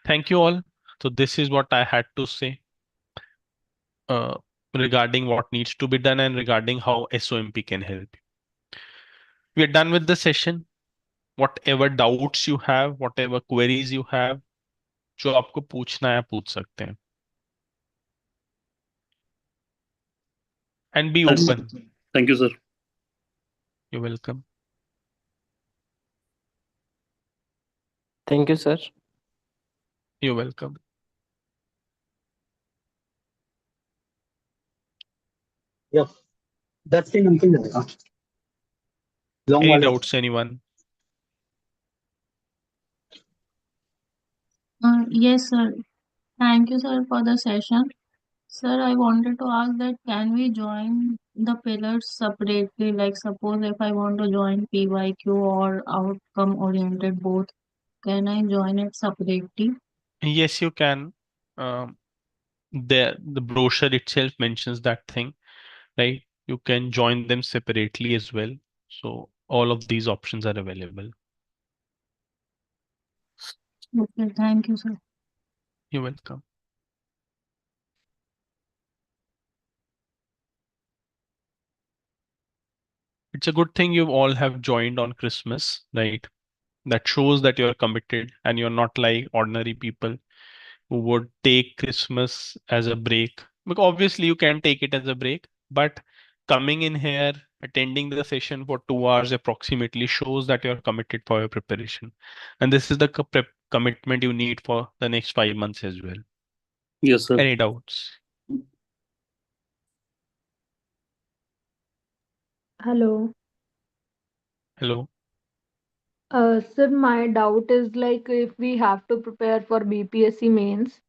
Thank you all. So this is what I had to say uh, regarding what needs to be done and regarding how SOMP can help you. We are done with the session. Whatever doubts you have, whatever queries you have, जो आपको पूछना है पूछ सकते हैं. And be open. Thank you, sir. You're welcome. Thank you, sir. You're welcome. Yep. That's the nothing. Long Any wallet. doubts, anyone? Yes, sir. Thank you, sir, for the session. Sir, I wanted to ask that can we join the pillars separately? Like, suppose if I want to join PYQ or outcome oriented both, can I join it separately? Yes, you can. Um, the brochure itself mentions that thing, right? You can join them separately as well. So all of these options are available. Okay, thank you, sir. You're welcome. It's a good thing you all have joined on Christmas, right? That shows that you're committed and you're not like ordinary people who would take Christmas as a break. Because obviously you can take it as a break, but coming in here, attending the session for 2 hours approximately shows that you're committed for your preparation. And this is the commitment you need for the next 5 months as well. Yes, sir. Any doubts? Hello. Hello? Sir, my doubt is like if we have to prepare for BPSC mains,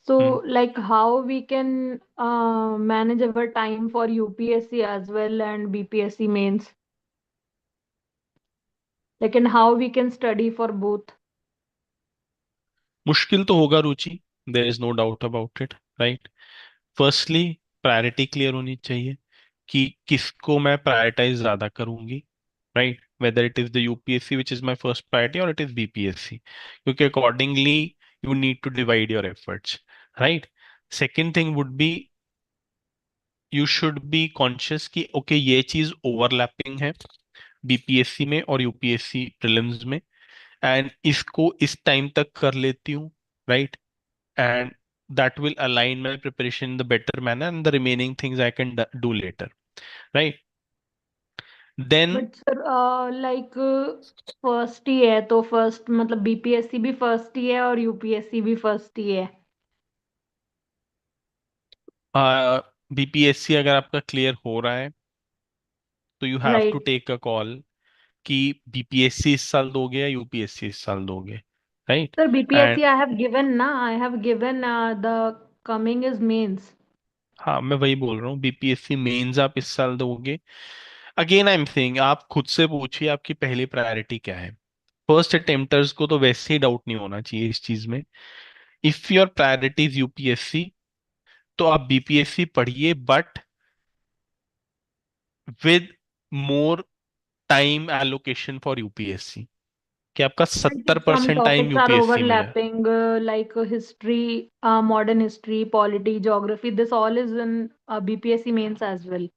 so like how we can manage our time for UPSC as well and BPSC mains, like and how we can study for both. मुश्किल तो होगा Ruchi. There is no doubt about it, right? Firstly, priority clear होनी चाहिए कि किसको मैं prioritize ज्यादा करूंगी, राइट? Whether it is the UPSC which is my first priority और इट इज बीपीएससी, क्योंकि accordingly you need to divide your efforts, right? Second thing would be you should be conscious कि ओके ये चीज overlapping है BPSC में और UPSC prelims में, and इसको इस टाइम तक कर लेती हूँ, right? And that will align my preparation in the better manner, and the remaining things I can do later, right? Then But sir, like first ही है तो फर्स्ट मतलब बीपीएससी भी फर्स्ट ही है और यूपीएससी भी फर्स्ट ही है. बीपीएससी अगर आपका क्लियर हो रहा है तो you have to Right. Take a call कि बीपीएससी इस साल दोगे या यूपीएससी इस साल दोगे, right? Sir, and BPSC I have given na. I have given the coming is mains. हाँ, मैं वही बोल रहा हूँ, बीपीएससी मेंस आप इस साल दोगे. अगेन आई एम सेइंग, आप खुद से पूछिए आपकी पहली प्रायोरिटी क्या है. फर्स्ट अटेम्प्टर्स को तो वैसे ही डाउट नहीं होना चाहिए इस चीज में. If your priority is UPSC, तो आप बीपीएससी पढ़िए, but with more time allocation for UPSC, कि आपका And if some 70% time topics are UPSC में जाए। overlapping, like history, modern history, polity, geography, this all is in BPSC mains as well.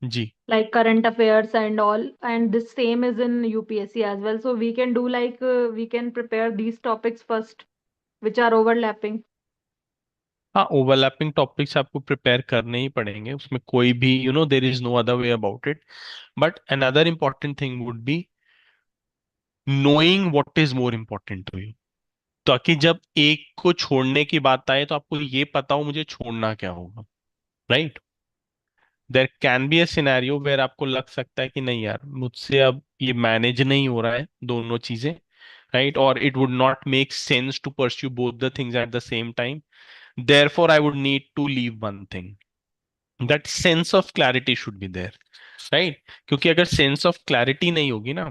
जी Like current affairs and all, and this same is in UPSC as well. So we can do like we can prepare these topics first, which are overlapping. हाँ, overlapping topics आपको prepare करने ही पड़ेंगे, उसमें कोई भी there is no other way about it. But another important thing would be knowing what is more important to you, ताकि जब एक को छोड़ने की बात आए तो आपको ये पता हो मुझे छोड़ना क्या होगा, right. There can be a scenario where आपको लग सकता है कि नहीं यार, मुझसे अब ये मैनेज नहीं हो रहा है दोनों चीजें, राइट, और it would not make sense to pursue both the things at the same time, therefore I would need to leave one thing. That sense of clarity should be there, right. क्योंकि अगर sense of clarity नहीं होगी ना,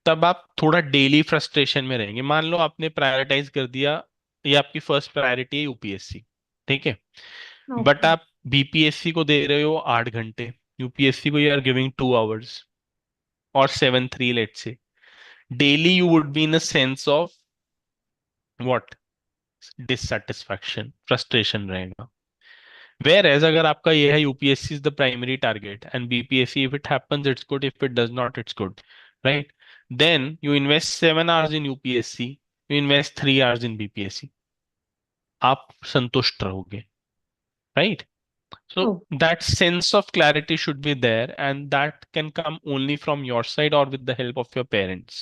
तब आप थोड़ा daily frustration में रहेंगे। मान लो आपने प्रायोरिटाइज कर दिया, ये आपकी फर्स्ट प्रायोरिटी है यूपीएससी, ठीक है, बट Okay. आप बीपीएससी को दे रहे हो 8 घंटे, यूपीएससी को यू आर गिविंग 2 आवर्स और 7-3, let's say daily you would be in a sense of what, dissatisfaction, frustration रहेगा। वेयर एज अगर आपका ये है UPSC is the primary target and BPSC, if it happens it's good, if it does not it's good, right, then you invest 7 hours in UPSC, you invest 3 hours in BPSC, आप संतुष्ट रहोगे, right. So Oh, that sense of clarity should be there, and that can come only from your side or with the help of your parents,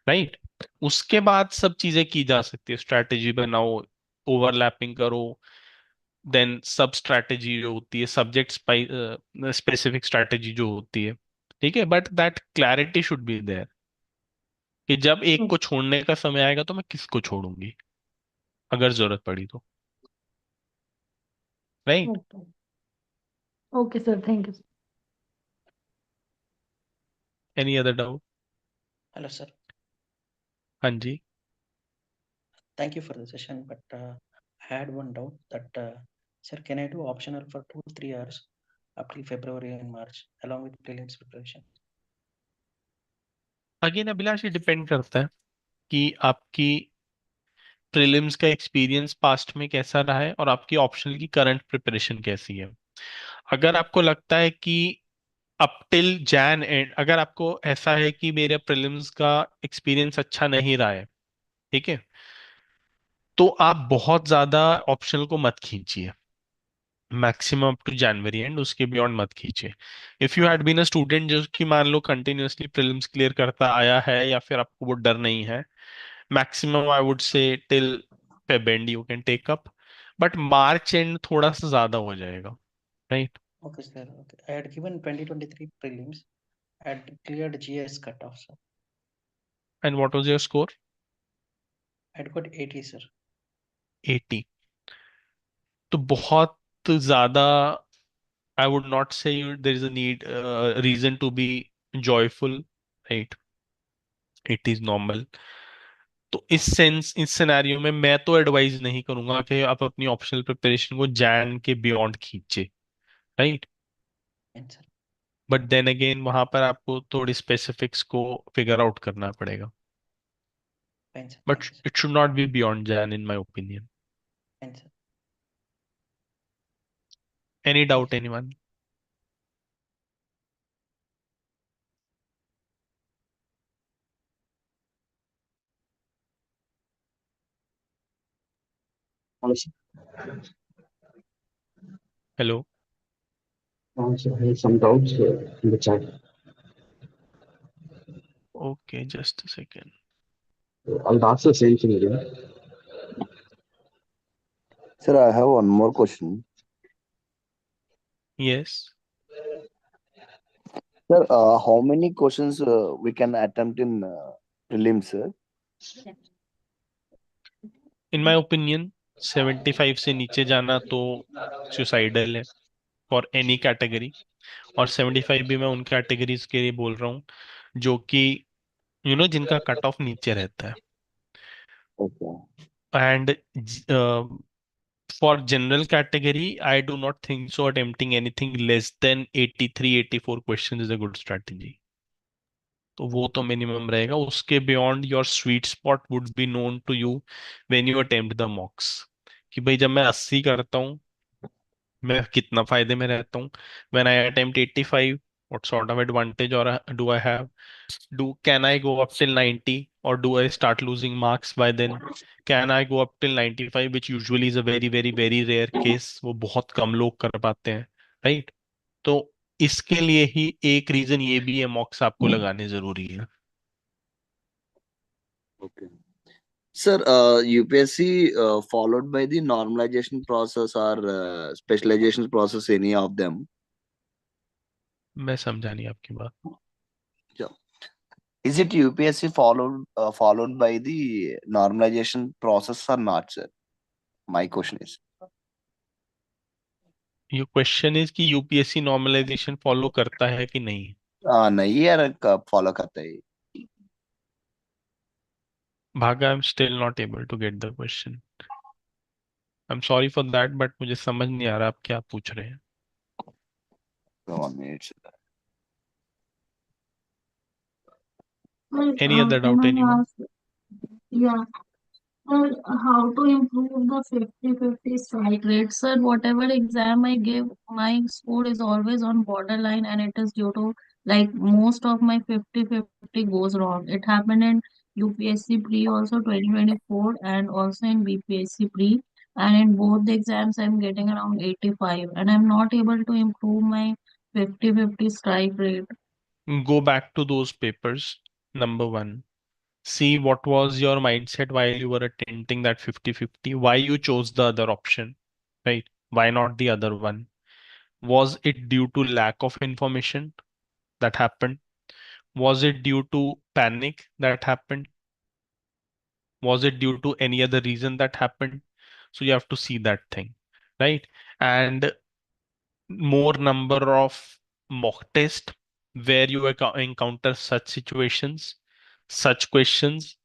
right? उसके बाद सब चीजें की जा सकती है, स्ट्रैटेजी बनाओ, ओवरलैपिंग करो, देन सब स्ट्रैटेजी जो होती है, सब्जेक्ट स्पेसिफिक स्ट्रैटेजी जो होती है, ठीक है, but that clarity should be there कि जब एक oh, को छोड़ने का समय आएगा तो मैं किसको छोड़ूंगी अगर जरूरत पड़ी तो, right. okay. Okay, sir. Thank you. Any other doubt? Hello, sir. हाँ जी। Thank you for the session, but I had one doubt that, sir, can I do optional for 2-3 hours up till February and March along with prelims preparation? Again Abhilash, ये depend करता है कि आपकी prelims का experience past में कैसा रहा है और आपकी ऑप्शनल की करंट प्रिपरेशन कैसी है। अगर आपको लगता है कि अप टिल जैन एंड, अगर आपको ऐसा है कि मेरे प्रीलिम्स का एक्सपीरियंस अच्छा नहीं रहा है, ठीक है, तो आप बहुत ज्यादा ऑप्शनल को मत खींचिए, maximum up to January end, उसके बियॉन्ड मत खींचिए। If you had been a student जो कि मान लो कंटिन्यूअसली प्रीलिम्स क्लियर करता आया है, या फिर आपको वो डर नहीं है, maximum I would say till Feb end you can take up, but March end थोड़ा सा ज्यादा हो जाएगा, right? Okay, sir. Okay. I had given 2023 prelims. I had cleared GS cutoff, sir. And what was your score? I had got 80, sir. 80। तो बहुत ज्यादा, I would not say you there is a need reason to be joyful, right? It is normal। तो इस scenario में मैं तो advise नहीं करूंगा कि आप अपनी ऑप्शनल प्रिपरेशन को जैन के बियॉन्ड खींचे, right. Fine, sir. But then again वहां पर आपको थोड़ी स्पेसिफिक्स को फिगर आउट करना पड़ेगा, Fine, sir. but Thank you, sir. it should not be beyond Jan in my opinion. Fine, sir. Any Thank doubt, you. anyone? Also, Hello? also I have some doubts in the chat. Okay, just a second. I'll ask the same thing again. Sir, I have one more question. Yes. Sir, how many questions we can attempt in prelims, sir? In my opinion, 75 से नीचे जाना तो suicidal है for any category, और 75 भी मैं उन categories के लिए बोल रहा हूँ जो कि जिनका कट ऑफ नीचे रहता है। Okay. And for general category, I do not think so. Attempting anything less than 83, 84 questions is a good strategy. तो वो तो मिनिमम रहेगा. उसके beyond your sweet spot would be known to you when you attempt the mocks. कि भाई जब मैं 80 करता हूँ मैं कितना फायदे में रहता हूँ. When I attempt 85, what sort of advantage or do I have? Can I go up till 90 or do I start losing marks by then? Can I go up till 95, which usually is a very very very rare case. वो बहुत कम लोग कर पाते हैं, right? तो इसके लिए ही एक रीजन ये भी है मॉक्स आपको लगाने जरूरी है. Okay. Sir, UPSC followed by the normalization process or specialization process, any of them? मैं समझा नहीं आपकी बात. Yeah. Is it UPSC followed by the normalization process or not, sir? My question is. ये क्वेश्चन इज कि UPSC normalization follow करता है कि नहीं. नहीं यार, कब फॉलो करता है? भागा, I am still not able to get the question. I am sorry for that but मुझे समझ नहीं आ रहा आप क्या पूछ रहे हैं. 1 minute, sir. Any other Can doubt, I anyone? ask? Yeah. Sir, how to improve the 50-50 strike rate? Sir, whatever exam I give, my score is always on borderline, and it is due to like most of my 50-50 goes wrong. It happened in UPSC pre also 2024 and also in BPSC pre. And in both the exams, I'm getting around 85, and I'm not able to improve my 50-50 strike rate. Go back to those papers. Number one, see what was your mindset while you were attempting that 50-50. Why you chose the other option, right? Why not the other one? Was it due to lack of information that happened? Was it due to panic that happened? Was it due to any other reason that happened? So you have to see that thing, right? And more number of mock test where you encounter such situations, such questions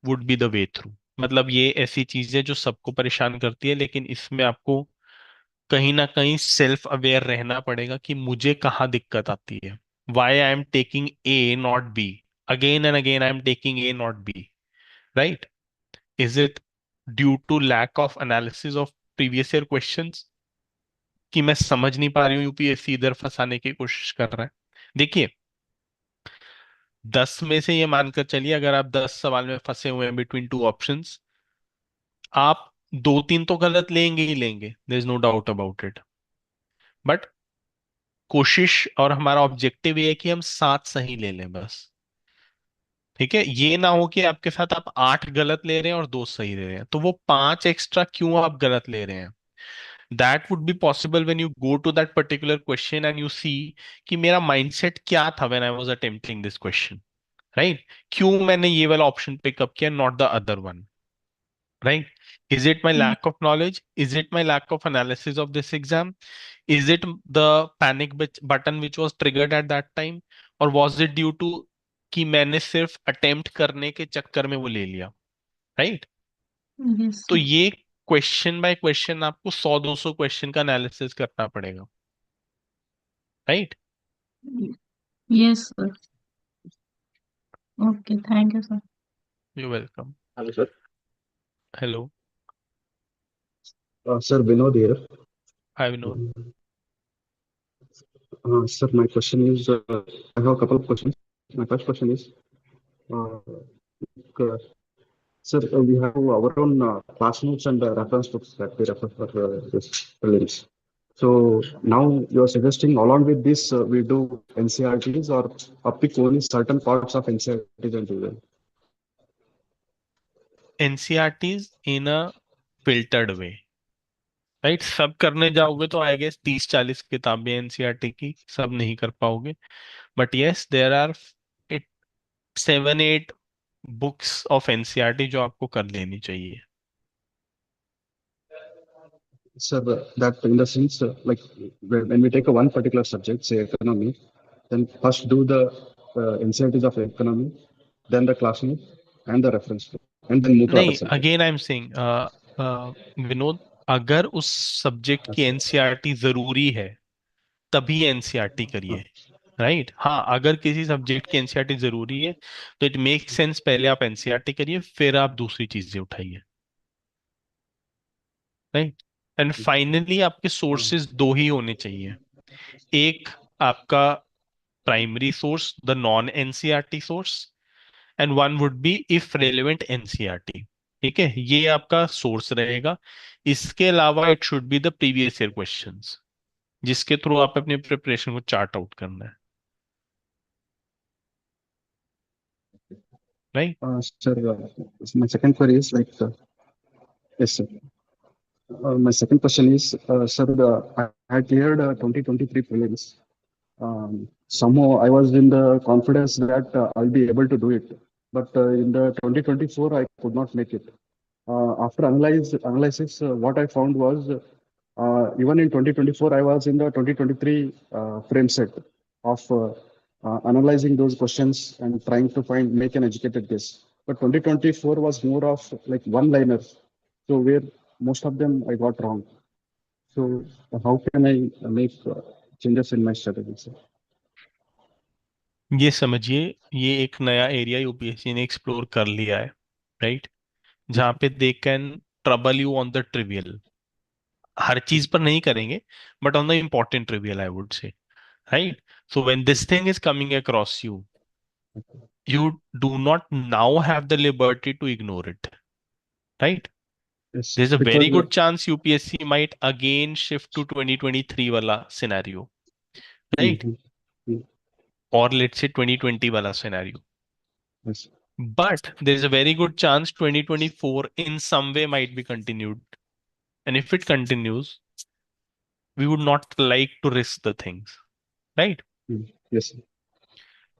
would be the way through. मतलब ये ऐसी चीज है जो सबको परेशान करती है, लेकिन इसमें आपको कहीं ना कहीं सेल्फ अवेयर रहना पड़ेगा कि मुझे कहाँ दिक्कत आती है. Why I am taking A not B, again and again I am taking A not B, right? Is it due to lack of analysis of previous year questions कि मैं समझ नहीं पा रही हूँ यूपीएससी इधर फंसाने की कोशिश कर रहा है? देखिए, 10 में से ये मानकर चलिए अगर आप 10 सवाल में फंसे हुए हैं बिटवीन टू ऑप्शंस, आप 2-3 तो गलत लेंगे ही लेंगे, there is no doubt about it. But कोशिश और हमारा ऑब्जेक्टिव ये है कि हम 7 सही ले लें बस. ठीक है, ये ना हो कि आपके साथ आप 8 गलत ले रहे हैं और 2 सही ले रहे हैं, तो वो 5 एक्स्ट्रा क्यों आप गलत ले रहे हैं? That would be possible when you go to that particular question and you see कि मेरा माइंडसेट क्या था when I was attempting this question, right? क्यों मैंने ये वाला ऑप्शन पिकअप किया, not the other one, right? Is it my lack of knowledge? Is it my lack of analysis of this exam? Is it the panic button which was triggered at that time? Or was it due to कि मैंने सिर्फ attempt करने के चक्कर में वो ले लिया, राइट? Yes, तो sir. ये क्वेश्चन बाय क्वेश्चन आपको 100-200 क्वेश्चन का एनालिसिस करना पड़ेगा, right? Yes, sir. Okay, thank you, sir. You welcome. Hello, sir. Hello. Sir, Vinod here. Hi Vinod. Sir, my question is, I have a couple of questions. My first question is, uh, uh, sir, we have our own class notes and reference books that we refer for this prelims. So now you are suggesting along with this, we do NCRTs or pick only certain parts of NCRTs and do them. NCRTs in a filtered way, right? सब करने जाओगे तो I guess 30-40 किताबें NCERT की सब नहीं कर पाओगे. But yes, there are 7-8 books of NCERT जो आपको कर लेनी चाहिए. Sir, that in the sense, like when we take a one particular subject, say economy, then first do the NCRTs of economy, then the class note and the reference book, and then move to other नहीं, subjects. Again I am saying Vinod, अगर उस subject की NCERT जरूरी है तभी NCERT करिए। Right, हाँ, अगर किसी सब्जेक्ट की एनसीईआरटी जरूरी है तो इट मेक सेंस पहले आप एनसीईआरटी करिए, फिर आप दूसरी चीजें उठाइए। राइट। एंड फाइनली आपके सोर्सेज दो ही होने चाहिए। एक, आपका primary source, the non NCERT source, and one would be if relevant NCERT. ठीक है, ये आपका सोर्स रहेगा। इसके अलावा it should be the previous year questions, जिसके थ्रू आप अपनी प्रिपरेशन को चार्ट आउट करना है। Right. Sir, my second query is like, yes, sir. My second question is, sir, I had cleared 2023 prelims. Somehow I was in the confidence that I'll be able to do it, but in the 2024 I could not make it. After analysis, what I found was even in 2024 I was in the 2023 frame set of analyzing those questions and trying to make an educated guess. But 2024 was more of like one-liners, so where most of them I got wrong. So how can I make changes in my strategy, sir? ये समझिए, ये एक नया area UPSC ने explore कर लिया है। Right. जहाँ पे they can trouble you on the trivial. हर चीज पर नहीं करेंगे, but on the important trivial I would say. Right. So when this thing is coming across you, you do not now have the liberty to ignore it. Right. Yes, There's a very because good chance UPSC might again shift to 2023 wala scenario. Right. mhm, mhm, Or let's say 2020 wala scenario. yes, But there's a very good chance 2024 in some way might be continued. And if it continues, we would not like to risk the things. Right. yes, sir.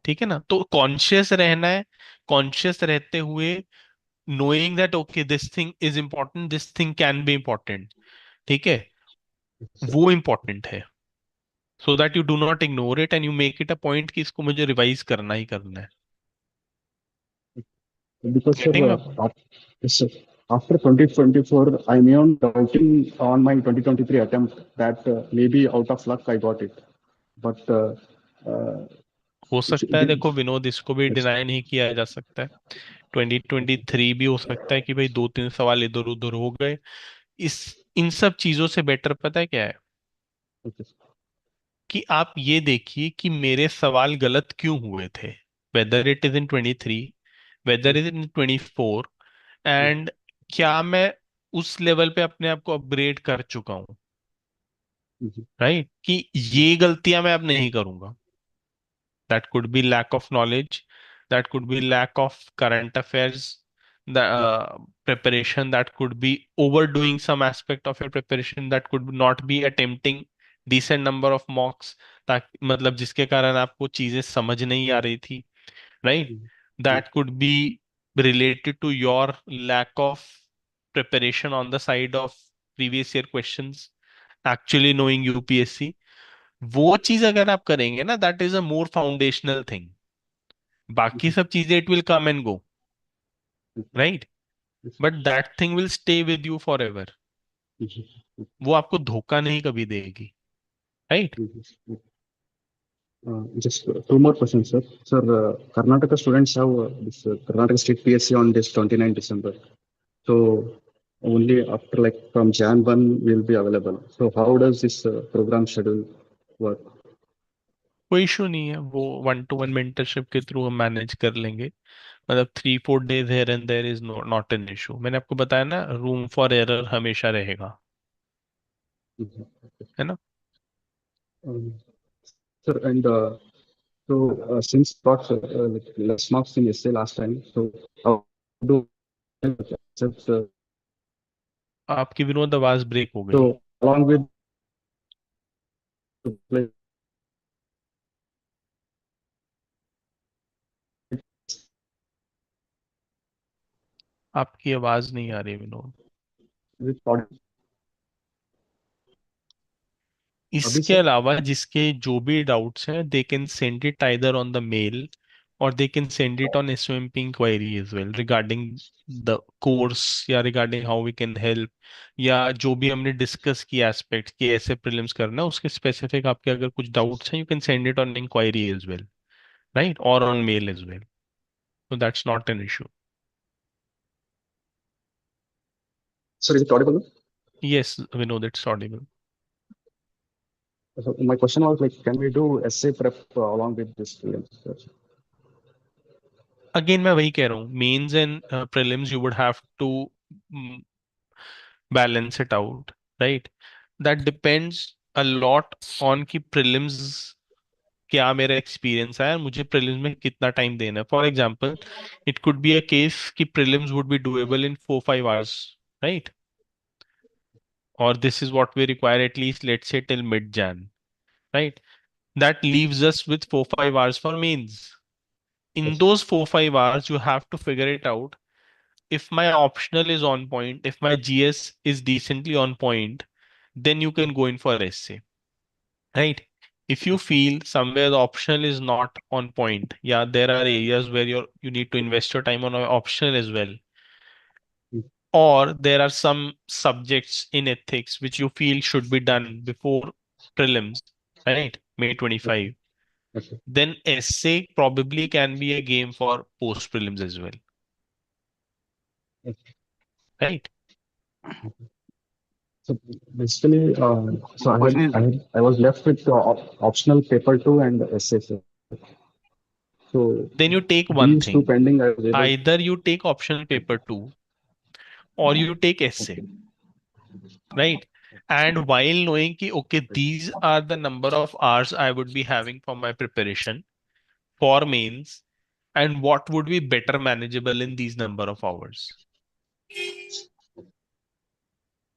ठीक है ना, तो conscious रहना है। Conscious रहते हुए knowing that okay, this thing is important, this thing can be important। ठीक है, Yes, वो इंपॉर्टेंट है। So that you do not ignore it and you make it a point कि इसको मुझे रिवाइज करना ही करना है। because sir, getting. yes, sir. After 2024, I'm on doubting on my 2023 attempt that maybe out of luck I got it. But uh, हो it's, सकता है, देखो विनोद, इसको भी yes, डिनाई नहीं किया जा सकता है। 2023 भी हो सकता है कि भाई दो तीन सवाल इधर उधर हो गए। इस इन सब चीजों से बेटर पता है क्या है, okay, कि आप ये देखिए कि मेरे सवाल गलत क्यों हुए थे। Whether it is in 23, whether is in 24, and क्या मैं उस लेवल पे अपने आप को अपग्रेड कर चुका हूँ। mhm, राइट, कि ये गलतियां मैं अब नहीं करूंगा। That could be lack of knowledge, that could be lack of current affairs preparation, that could be overdoing some aspect of your preparation, that could not be attempting decent number of mocks, ताकि मतलब जिसके कारण आपको चीजें समझ नहीं आ रही थी। Right. mhm, that could B related to your lack of preparation on the side of previous year questions, actually knowing UPSC. वो चीज अगर आप करेंगे ना, that is a more foundational thing. बाकी mhm, सब चीजें it will come and go. mhm, right. But that thing will stay with you for ever. mhm, वो आपको धोखा नहीं कभी देगी। Right. mhm. Just two more questions, sir. Sir, Karnataka students have this Karnataka State PSC on this 29 December. So only after like from Jan 1 will be available. So how does this program schedule work? कोई issue नहीं है, वो one to one mentorship के through हम manage कर लेंगे। मतलब 3-4 days here and there is not an issue. मैंने आपको बताया ना, रूम फॉर एरर हमेशा रहेगा। Mhm. है ना। Um, sir, and since got like less marks in essay last time, so how do I accept? आपकी विनोद आवाज ब्रेक हो गई। So along with like, आपकी आवाज नहीं आ रही विनोद। with अभी इसके सर अलावा जिसके जो भी डाउट्स हैं, they can send it either on the mail or they can send it on SOMP inquiry as well regarding the course या regarding how we can help, या जो भी हमने डिस्कस किया एस्पेक्ट कि ऐसे प्रीलिम्स करना है उसके स्पेसिफिक आपके अगर कुछ डाउट्स हैं you can send it on inquiry as well, right, और on mail as well, so that's not an issue. Sir, is it audible? Yes, Vinod, it's audible. So my question was like, can we do essay prep along with this prelims? Again मैं वही कह रहा हूँ, mains and prelims you would have to mm, balance it out, right? That depends a lot on कि prelims क्या मेरा experience है और मुझे प्रीलिम्स में कितना टाइम देना है. For example it could be a case कि prelims would be doable in 4-5 hours, right? Or this is what we require at least, let's say till mid-Jan, right? That leaves us with 4-5 hours for mains. In those 4-5 hours, you have to figure it out. If my optional is on point, if my GS is decently on point, then you can go in for essay, right? If you feel somewhere the optional is not on point, yeah, there are areas where you need to invest your time on an optional as well. Or there are some subjects in ethics which you feel should be done before prelims, right? May 25. Okay. Then essay probably can be a game for post prelims as well, Okay. right? So basically, so Question is, I was left with optional paper 2 and essay. So Then you take one these two thing. pending, I was able. Either you take optional paper 2 or you take essay, Okay. right? And while knowing ki, okay, these are the number of hours I would be having for my preparation for mains, and what would be better manageable in these number of hours,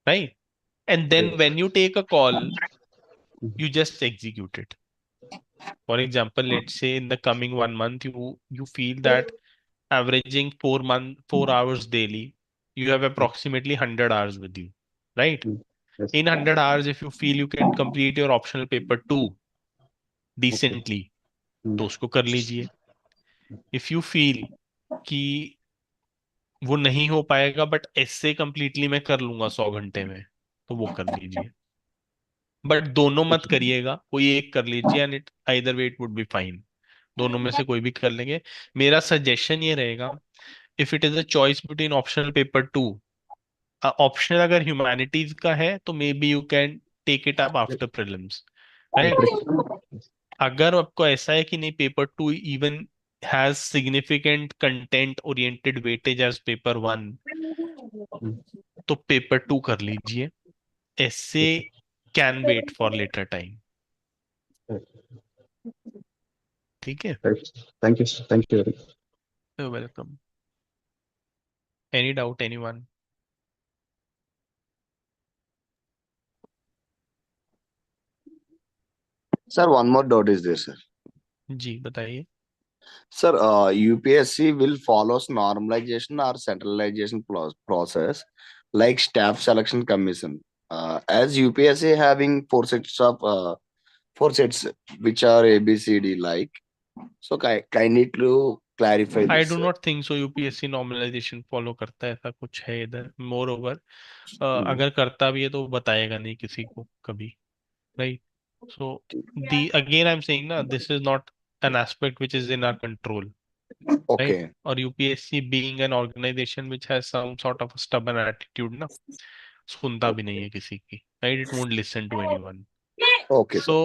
right? And then when you take a call, you just execute it. For example, let's say in the coming 1 month, you feel that averaging 4 hours daily, you have approximately 100 hours with you, right? Yes. In 100 hours, if you feel you can complete your optional paper 2 Okay. decently, तो उसको कर लीजिए. If you feel कि वो नहीं हो पाएगा but ऐसे कंप्लीटली मैं कर लूंगा 100 घंटे में, तो वो कर लीजिए. बट दोनों मत करिएगा, कोई एक कर लीजिए and it either way it would be fine. दोनों में से कोई भी कर लेंगे. मेरा सजेशन ये रहेगा, if it is a choice between optional paper 2, optional अगर ह्यूमैनिटीज का है तो may be you can take it up after prelims, right? अगर आपको ऐसा है कि नहीं paper 2 even has significant content oriented weightage as paper 1, तो पेपर 2 कर लीजिए. ऐसे can wait for later time. ठीक है, Thank you. Thank you. Welcome. Any doubt anyone? sir, one more doubt is there, sir. जी बताइए. Sir, UPSC will follows normalization or centralization process like staff selection commission. As UPSC having four sets which are A, B, C, D like. So I need to clarify I this, do sir. Not think so UPSC normalization follow करता है, ऐसा कुछ है इधर. More over अगर करता भी है तो वो बताएगा नहीं किसी को कभी, right? So the again I am saying ना, this is not an aspect which is in our control, right? Okay, Or UPSC being an organization which has some sort of a stubborn attitude ना, सुनता भी नहीं है किसी की, right? It won't listen to anyone. okay, sir. So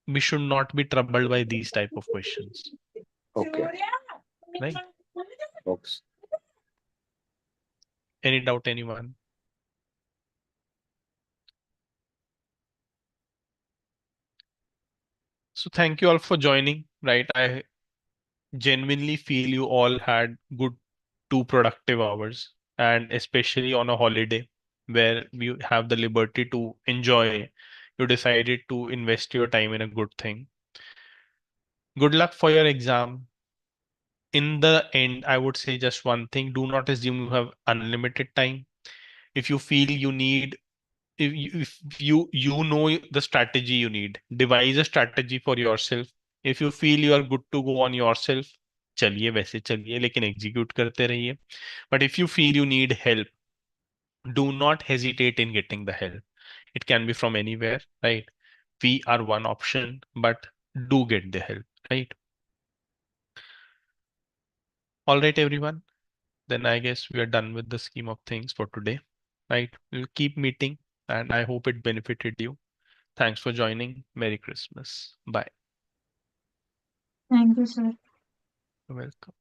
we should not be troubled by these type of questions, Okay, right? okay. Any doubt, anyone? So thank you all for joining, right? I genuinely feel you all had good 2 productive hours, and especially on a holiday where you have the liberty to enjoy, you decided to invest your time in a good thing. Good luck for your exam. In the end, I would say just one thing: do not assume you have unlimited time. If you feel you need, if you know the strategy you need, devise a strategy for yourself. If you feel you are good to go on yourself, चलिए वैसे चलिए, लेकिन execute करते रहिए. But if you feel you need help, do not hesitate in getting the help. It can be from anywhere, right? We are one option, but do get the help, right? All right, everyone. Then I guess we are done with the scheme of things for today, right? We'll keep meeting, and I hope it benefited you. Thanks for joining. Merry Christmas. Bye. Thank you, sir. You're welcome.